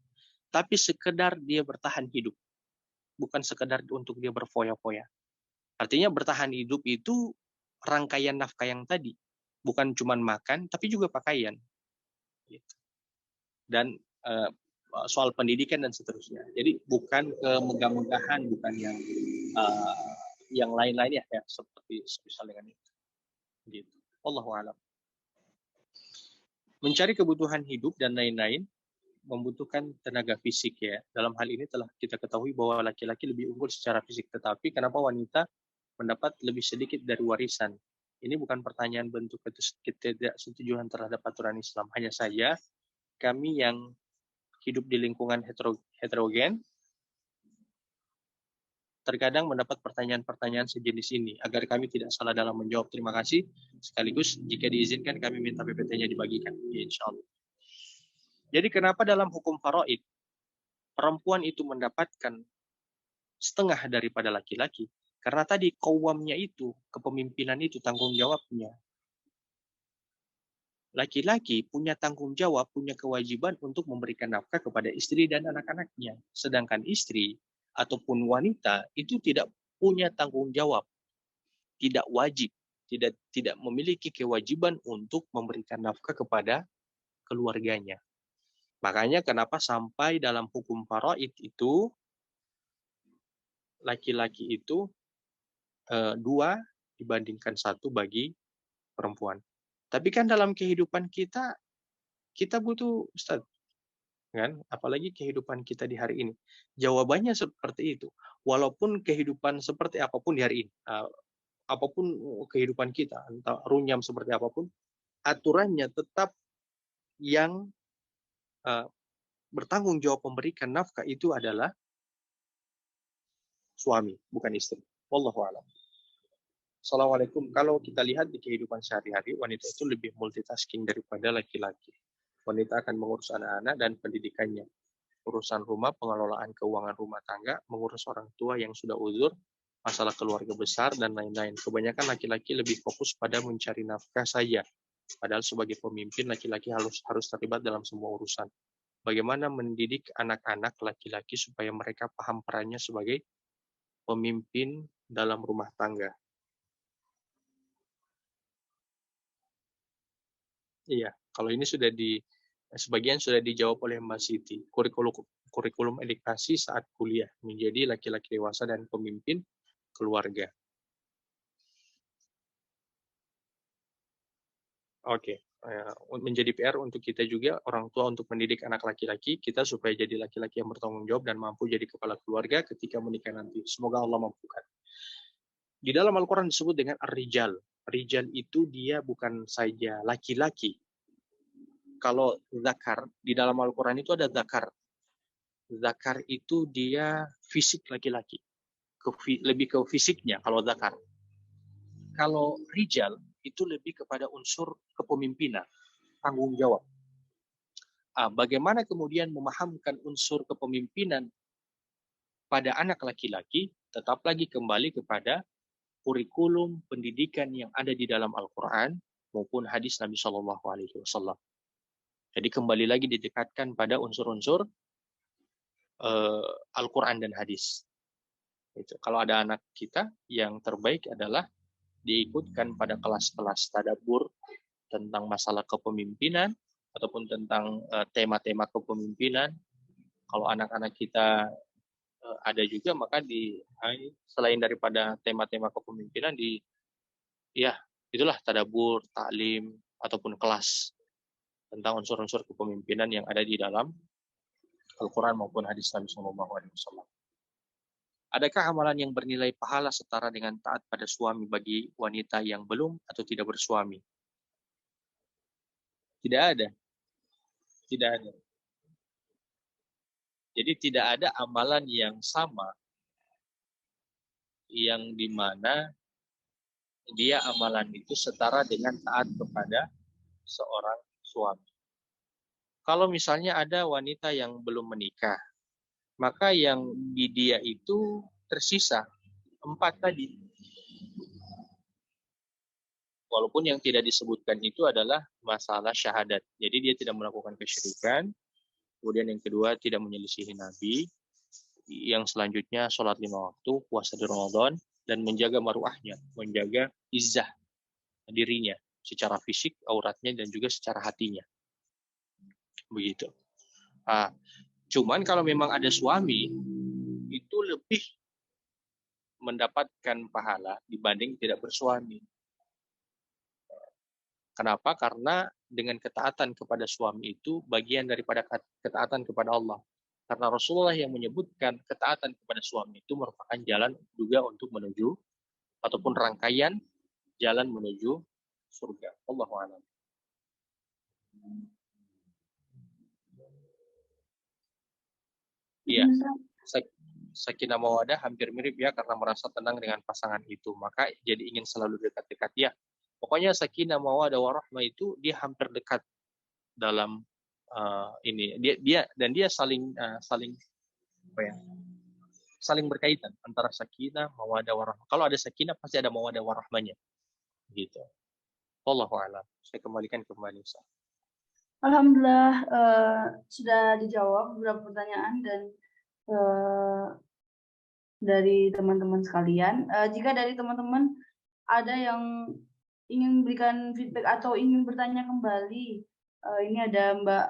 [SPEAKER 1] Tapi sekedar dia bertahan hidup. Bukan sekedar untuk dia berfoya-foya. Artinya bertahan hidup itu rangkaian nafkah yang tadi. Bukan cuma makan, tapi juga pakaian. Dan soal pendidikan dan seterusnya. Jadi bukan kemegah-megahan, bukan yang yang lain-lainnya ya seperti misalnya dengan itu. Gitu. Wallahu a'lam. Mencari kebutuhan hidup dan lain-lain membutuhkan tenaga fisik ya. Dalam hal ini telah kita ketahui bahwa laki-laki lebih unggul secara fisik, tetapi kenapa wanita mendapat lebih sedikit dari warisan? Ini bukan pertanyaan bentuk ketidaksetujuan terhadap aturan Islam. Hanya saja kami yang hidup di lingkungan heterogen terkadang mendapat pertanyaan-pertanyaan sejenis ini. Agar kami tidak salah dalam menjawab, terima kasih. Sekaligus jika diizinkan kami minta PPT-nya dibagikan. Insya Allah. Jadi kenapa dalam hukum faraid perempuan itu mendapatkan setengah daripada laki-laki? Karena tadi qawwamnya itu, kepemimpinan itu tanggung jawabnya. Laki-laki punya tanggung jawab, punya kewajiban untuk memberikan nafkah kepada istri dan anak-anaknya. Sedangkan istri ataupun wanita itu tidak punya tanggung jawab, tidak wajib, tidak memiliki kewajiban untuk memberikan nafkah kepada keluarganya. Makanya kenapa sampai dalam hukum faraid itu laki-laki itu 2 dibandingkan 1 bagi perempuan. Tapi kan dalam kehidupan kita butuh Ustaz, kan? Apalagi kehidupan kita di hari ini. Jawabannya seperti itu. Walaupun kehidupan seperti apapun di hari ini, apapun kehidupan kita, entah runyam seperti apapun, aturannya tetap yang bertanggung jawab memberikan nafkah itu adalah suami, bukan istri. Wallahu a'lam. Assalamualaikum. Kalau kita lihat di kehidupan sehari-hari, wanita itu lebih multitasking daripada laki-laki. Wanita akan mengurus anak-anak dan pendidikannya, urusan rumah, pengelolaan keuangan rumah tangga, mengurus orang tua yang sudah uzur, masalah keluarga besar, dan lain-lain. Kebanyakan laki-laki lebih fokus pada mencari nafkah saja. Padahal sebagai pemimpin, laki-laki harus terlibat dalam semua urusan. Bagaimana mendidik anak-anak laki-laki supaya mereka paham perannya sebagai pemimpin dalam rumah tangga? Iya, kalau ini sebagian sudah dijawab oleh Mbak Siti. Kurikulum edukasi saat kuliah menjadi laki-laki dewasa dan pemimpin keluarga. Oke. Menjadi PR untuk kita juga, orang tua, untuk mendidik anak laki-laki kita supaya jadi laki-laki yang bertanggung jawab dan mampu jadi kepala keluarga ketika menikah nanti. Semoga Allah mampukan. Di dalam Al-Quran disebut dengan ar-rijal. Rijal itu dia bukan saja laki-laki. Kalau zakar, di dalam Al-Quran itu ada zakar. Zakar itu dia fisik laki-laki. Lebih ke fisiknya kalau zakar. Kalau rijal itu lebih kepada unsur kepemimpinan, tanggung jawab. Bagaimana kemudian memahamkan unsur kepemimpinan pada anak laki-laki, tetap lagi kembali kepada kurikulum pendidikan yang ada di dalam Al-Quran maupun hadis Nabi Shallallahu Alaihi Wasallam. Jadi kembali lagi didekatkan pada unsur-unsur Al-Quran dan hadis. Kalau ada anak kita, yang terbaik adalah diikutkan pada kelas-kelas tadabbur tentang masalah kepemimpinan ataupun tentang tema-tema kepemimpinan. Kalau anak-anak kita ada juga, maka selain daripada tema-tema kepemimpinan, itulah tadabbur, taklim ataupun kelas tentang unsur-unsur kepemimpinan yang ada di dalam Al-Quran maupun hadis Nabi Sallallahu Alaihi Wasallam. Adakah amalan yang bernilai pahala setara dengan taat pada suami bagi wanita yang belum atau tidak bersuami? Tidak ada. Tidak ada. Jadi tidak ada amalan yang sama yang dimana dia amalan itu setara dengan taat kepada seorang suami. Kalau misalnya ada wanita yang belum menikah, maka yang di dia itu tersisa 4 tadi. Walaupun yang tidak disebutkan itu adalah masalah syahadat. Jadi dia tidak melakukan kesyirikan. Kemudian yang kedua, tidak menyelisihi Nabi. Yang selanjutnya, sholat 5 waktu, puasa di Ramadan, dan menjaga maruahnya, menjaga izzah dirinya secara fisik, auratnya, dan juga secara hatinya. Begitu. Cuman kalau memang ada suami, itu lebih mendapatkan pahala dibanding tidak bersuami. Kenapa? Karena dengan ketaatan kepada suami itu bagian daripada ketaatan kepada Allah. Karena Rasulullah yang menyebutkan ketaatan kepada suami itu merupakan jalan juga untuk menuju ataupun rangkaian jalan menuju surga. Allahu a'lam. Iya, sakinah mawaddah hampir mirip ya, karena merasa tenang dengan pasangan itu, maka jadi ingin selalu dekat-dekat ya. Pokoknya sakinah mawaddah warahmah itu dia hampir dekat dalam ini. Dia saling apa ya? Saling berkaitan antara sakinah mawaddah warahmah. Kalau ada sakinah pasti ada mawaddah warahmahnya. Gitu. Wallahu a'lam. Saya kembalikan ke Mbak Nisa.
[SPEAKER 3] Alhamdulillah sudah dijawab beberapa pertanyaan dan dari teman-teman sekalian. Jika dari teman-teman ada yang ingin berikan feedback atau ingin bertanya kembali, ini ada Mbak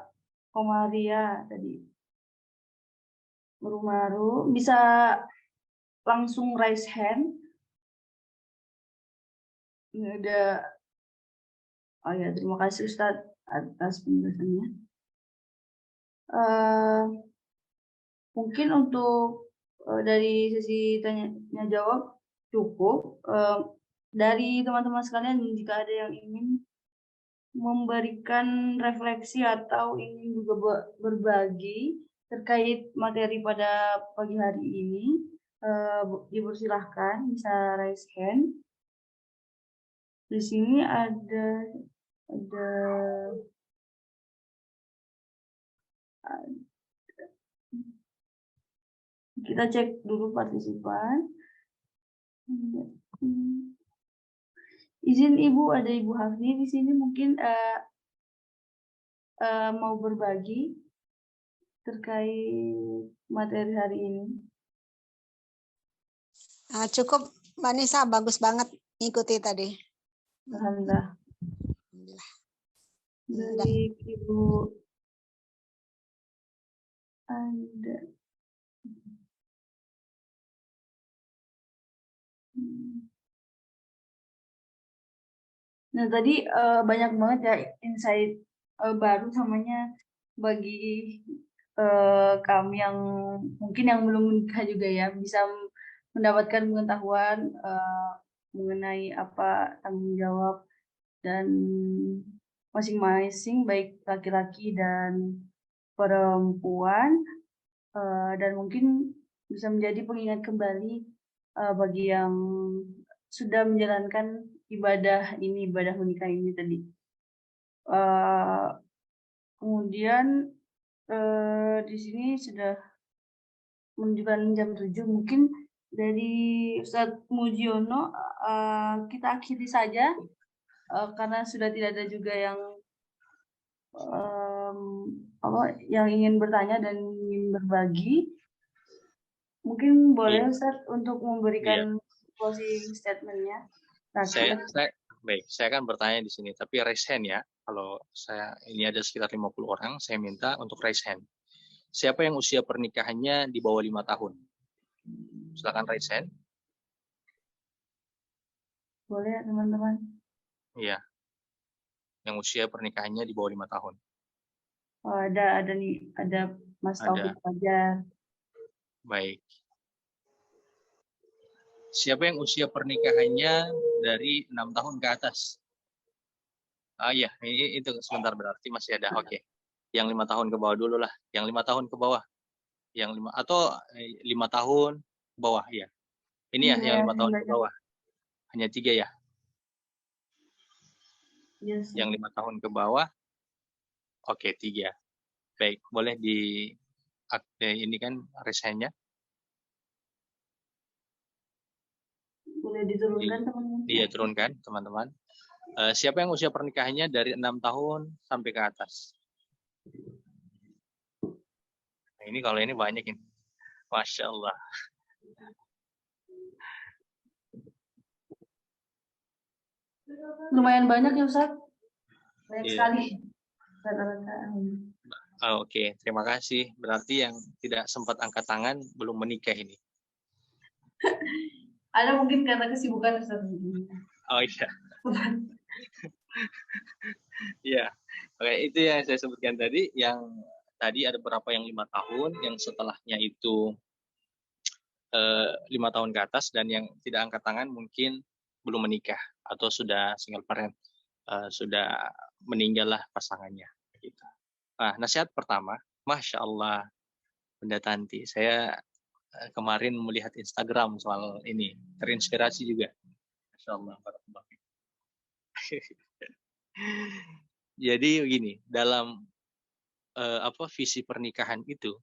[SPEAKER 3] Komaria tadi. Baru-baru bisa langsung raise hand. Ini ada, oh ya, terima kasih Ustadz atas penjelasannya. Mungkin untuk dari sesi tanya jawab cukup. Dari teman-teman sekalian, jika ada yang ingin memberikan refleksi atau ingin juga berbagi terkait materi pada pagi hari ini, dipersilahkan bisa raise hand. Di sini ada kita cek dulu partisipan. Izin Ibu, ada Ibu Hafni di sini mungkin mau berbagi terkait materi hari ini.
[SPEAKER 4] Cukup Mbak Nisa, bagus banget ngikuti tadi.
[SPEAKER 3] Alhamdulillah. Dari Ibu ada. Nah tadi banyak banget ya insight baru namanya bagi kami yang mungkin yang belum menikah juga ya, bisa mendapatkan pengetahuan mengenai apa tanggung jawab dan masing-masing baik laki-laki dan perempuan, dan mungkin bisa menjadi pengingat kembali bagi yang sudah menjalankan ibadah menikah ini tadi. Kemudian di sini sudah menunjukkan jam 7, mungkin dari Ustadz Mujiono kita akhiri saja karena sudah tidak ada juga yang yang ingin bertanya dan ingin berbagi. Mungkin boleh Ustadz untuk memberikan closing statement-nya.
[SPEAKER 1] Saya akan bertanya di sini, tapi raise hand ya. Kalau ini ada sekitar 50 orang, saya minta untuk raise hand. Siapa yang usia pernikahannya di bawah 5 tahun? Silakan raise hand.
[SPEAKER 3] Boleh teman-teman.
[SPEAKER 1] Iya. Yang usia pernikahannya di bawah 5 tahun.
[SPEAKER 3] Oh, ada nih, ada Mas Taufik Fajar.
[SPEAKER 1] Baik. Siapa yang usia pernikahannya dari 6 tahun ke atas? Iya, itu sebentar, berarti masih ada. Oke. Yang 5 tahun ke bawah dulu lah. Yang 5 tahun ke bawah. Yang 5 tahun ke bawah, ya. Ini ya, yang 5 tahun ke bawah. Hanya 3 ya.
[SPEAKER 3] Yes.
[SPEAKER 1] Yang 5 tahun ke bawah. Oke, 3. Baik, boleh ini kan resign-nya.
[SPEAKER 3] Boleh diturunkan teman-teman.
[SPEAKER 1] Iya, turunkan teman-teman. Siapa yang usia pernikahannya dari 6 tahun sampai ke atas? Nah, ini kalau ini banyak ini. Masya Allah.
[SPEAKER 3] Lumayan banyak ya Ustaz. Banyak sekali.
[SPEAKER 1] Oke, terima kasih. Berarti yang tidak sempat angkat tangan belum menikah ini.
[SPEAKER 3] Ada mungkin karena kesibukan Ustaz.
[SPEAKER 1] Oh iya. Iya. Oke, itu yang saya sebutkan tadi. Yang tadi ada beberapa yang 5 tahun, yang setelahnya itu 5 tahun ke atas, dan yang tidak angkat tangan mungkin belum menikah atau sudah single parent, sudah meninggallah pasangannya. Gitu. Nah, nasihat pertama, Masya Allah, Bunda Tanti, saya kemarin melihat Instagram soal ini, terinspirasi juga. Masya Allah. Jadi begini, dalam visi pernikahan itu,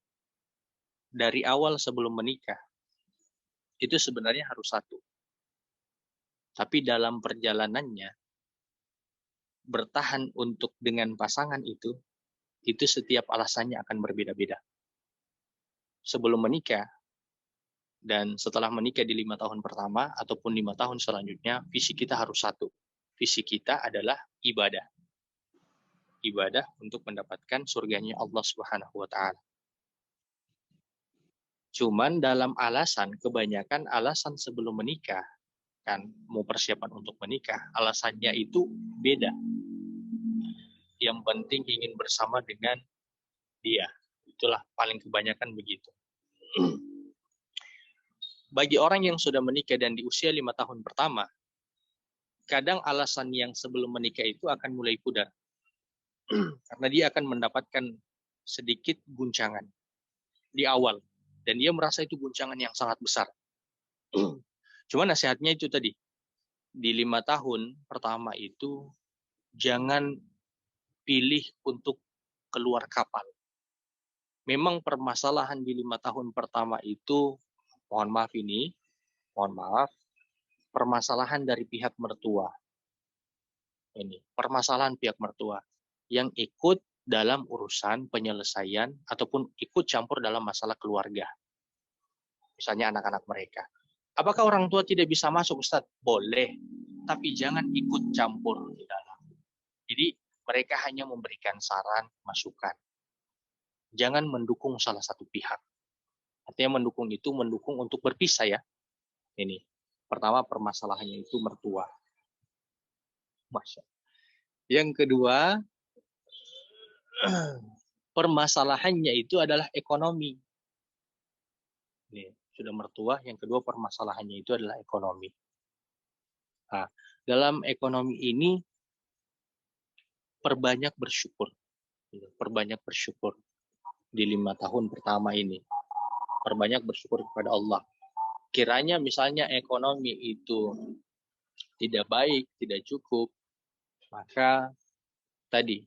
[SPEAKER 1] dari awal sebelum menikah, itu sebenarnya harus satu. Tapi dalam perjalanannya, bertahan untuk dengan pasangan itu setiap alasannya akan berbeda-beda. Sebelum menikah dan setelah menikah di 5 tahun pertama ataupun 5 tahun selanjutnya, visi kita harus satu. Visi kita adalah ibadah. Ibadah untuk mendapatkan surganya Allah Subhanahu wa Ta'ala. Cuman dalam alasan, kebanyakan alasan sebelum menikah, kan mau persiapan untuk menikah, alasannya itu beda. Yang penting ingin bersama dengan dia. Itulah paling kebanyakan begitu. Bagi orang yang sudah menikah dan di usia 5 tahun pertama, kadang alasan yang sebelum menikah itu akan mulai pudar. Karena dia akan mendapatkan sedikit guncangan di awal. Dan dia merasa itu guncangan yang sangat besar. Cuma nasihatnya itu tadi. Di 5 tahun pertama itu, jangan pilih untuk keluar kapal. Memang permasalahan di 5 tahun pertama itu, mohon maaf, permasalahan dari pihak mertua. Ini, permasalahan pihak mertua yang ikut dalam urusan penyelesaian ataupun ikut campur dalam masalah keluarga. Misalnya anak-anak mereka. Apakah orang tua tidak bisa masuk, Ustaz? Boleh, tapi jangan ikut campur di dalam. Jadi mereka hanya memberikan saran, masukan. Jangan mendukung salah satu pihak. Artinya mendukung itu mendukung untuk berpisah ya. Ini. Pertama permasalahannya itu mertua. Masya. Yang kedua, permasalahannya itu adalah ekonomi. Ini sudah mertua. Yang kedua permasalahannya itu adalah ekonomi. Nah, dalam ekonomi ini perbanyak bersyukur. Perbanyak bersyukur di 5 tahun pertama ini. Perbanyak bersyukur kepada Allah. Kiranya misalnya ekonomi itu tidak baik, tidak cukup, maka tadi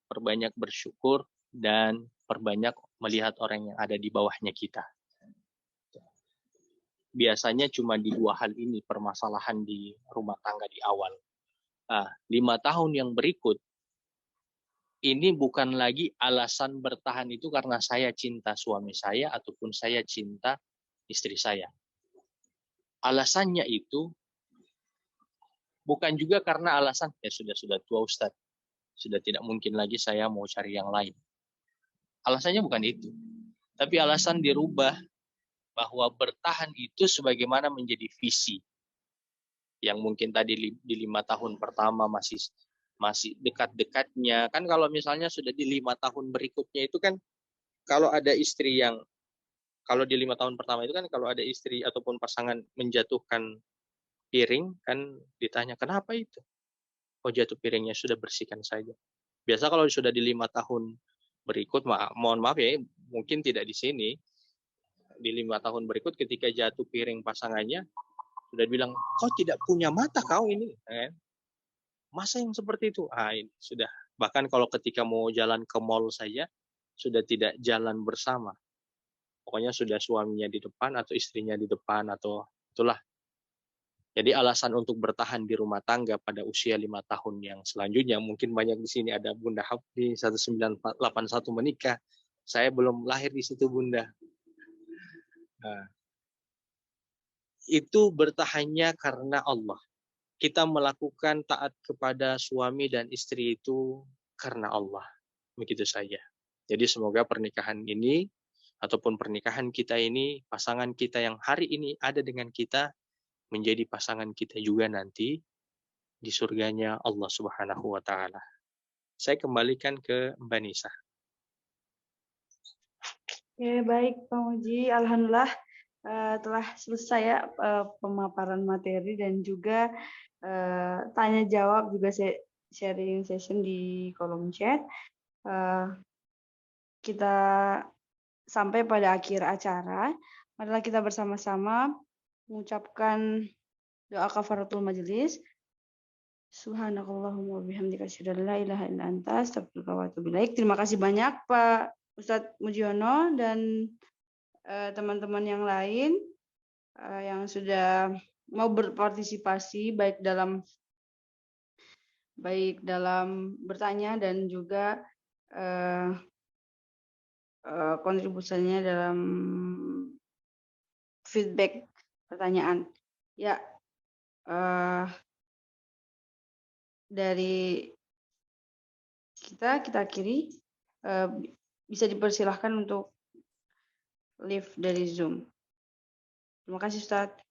[SPEAKER 1] perbanyak bersyukur dan perbanyak melihat orang yang ada di bawahnya kita. Biasanya cuma di 2 hal ini permasalahan di rumah tangga di awal. 5 tahun yang berikut, ini bukan lagi alasan bertahan itu karena saya cinta suami saya ataupun saya cinta istri saya. Alasannya itu bukan juga karena alasan, ya sudah tua Ustaz. Sudah tidak mungkin lagi saya mau cari yang lain. Alasannya bukan itu. Tapi alasan dirubah bahwa bertahan itu sebagaimana menjadi visi. Yang mungkin tadi di 5 tahun pertama masih dekat-dekatnya. Kan kalau misalnya sudah di 5 tahun berikutnya itu kan, kalau ada istri yang, kalau di 5 tahun pertama itu kan kalau ada istri ataupun pasangan menjatuhkan piring, kan ditanya, kenapa itu? Oh, jatuh piringnya, sudah bersihkan saja. Biasa kalau sudah di 5 tahun berikut, mohon maaf ya, mungkin tidak di sini, di 5 tahun berikut ketika jatuh piring pasangannya, sudah bilang, kau tidak punya mata kau ini. Masa yang seperti itu? Sudah. Bahkan kalau ketika mau jalan ke mall saja, sudah tidak jalan bersama. Pokoknya sudah suaminya di depan atau istrinya di depan, atau itulah. Jadi alasan untuk bertahan di rumah tangga pada usia 5 tahun yang selanjutnya, mungkin banyak di sini ada Bunda Hafni 1981 menikah. Saya belum lahir di situ, Bunda. Nah, itu bertahannya karena Allah. Kita melakukan taat kepada suami dan istri itu karena Allah. Begitu saja. Jadi semoga pernikahan ini ataupun pernikahan kita ini, pasangan kita yang hari ini ada dengan kita, menjadi pasangan kita juga nanti di surganya Allah Subhanahu wa Ta'ala. Saya kembalikan ke Mbak Nisa.
[SPEAKER 3] Oke, baik Pak Muji. Alhamdulillah telah selesai ya pemaparan materi dan juga tanya jawab, juga sharing session di kolom chat. Kita sampai pada akhir acara. Marilah kita bersama-sama mengucapkan doa kafaratul majelis. Subhanakallahumma wabihamdika asyhadu an la ilaha illa anta astaghfiruka wa atubu ilaik. Terima kasih banyak Pak Ustadz Mujiono dan teman-teman yang lain yang sudah mau berpartisipasi baik dalam bertanya dan juga kontribusinya dalam feedback pertanyaan. Ya, dari kita akhiri, bisa dipersilahkan untuk live dari Zoom. Terima kasih Ustadz.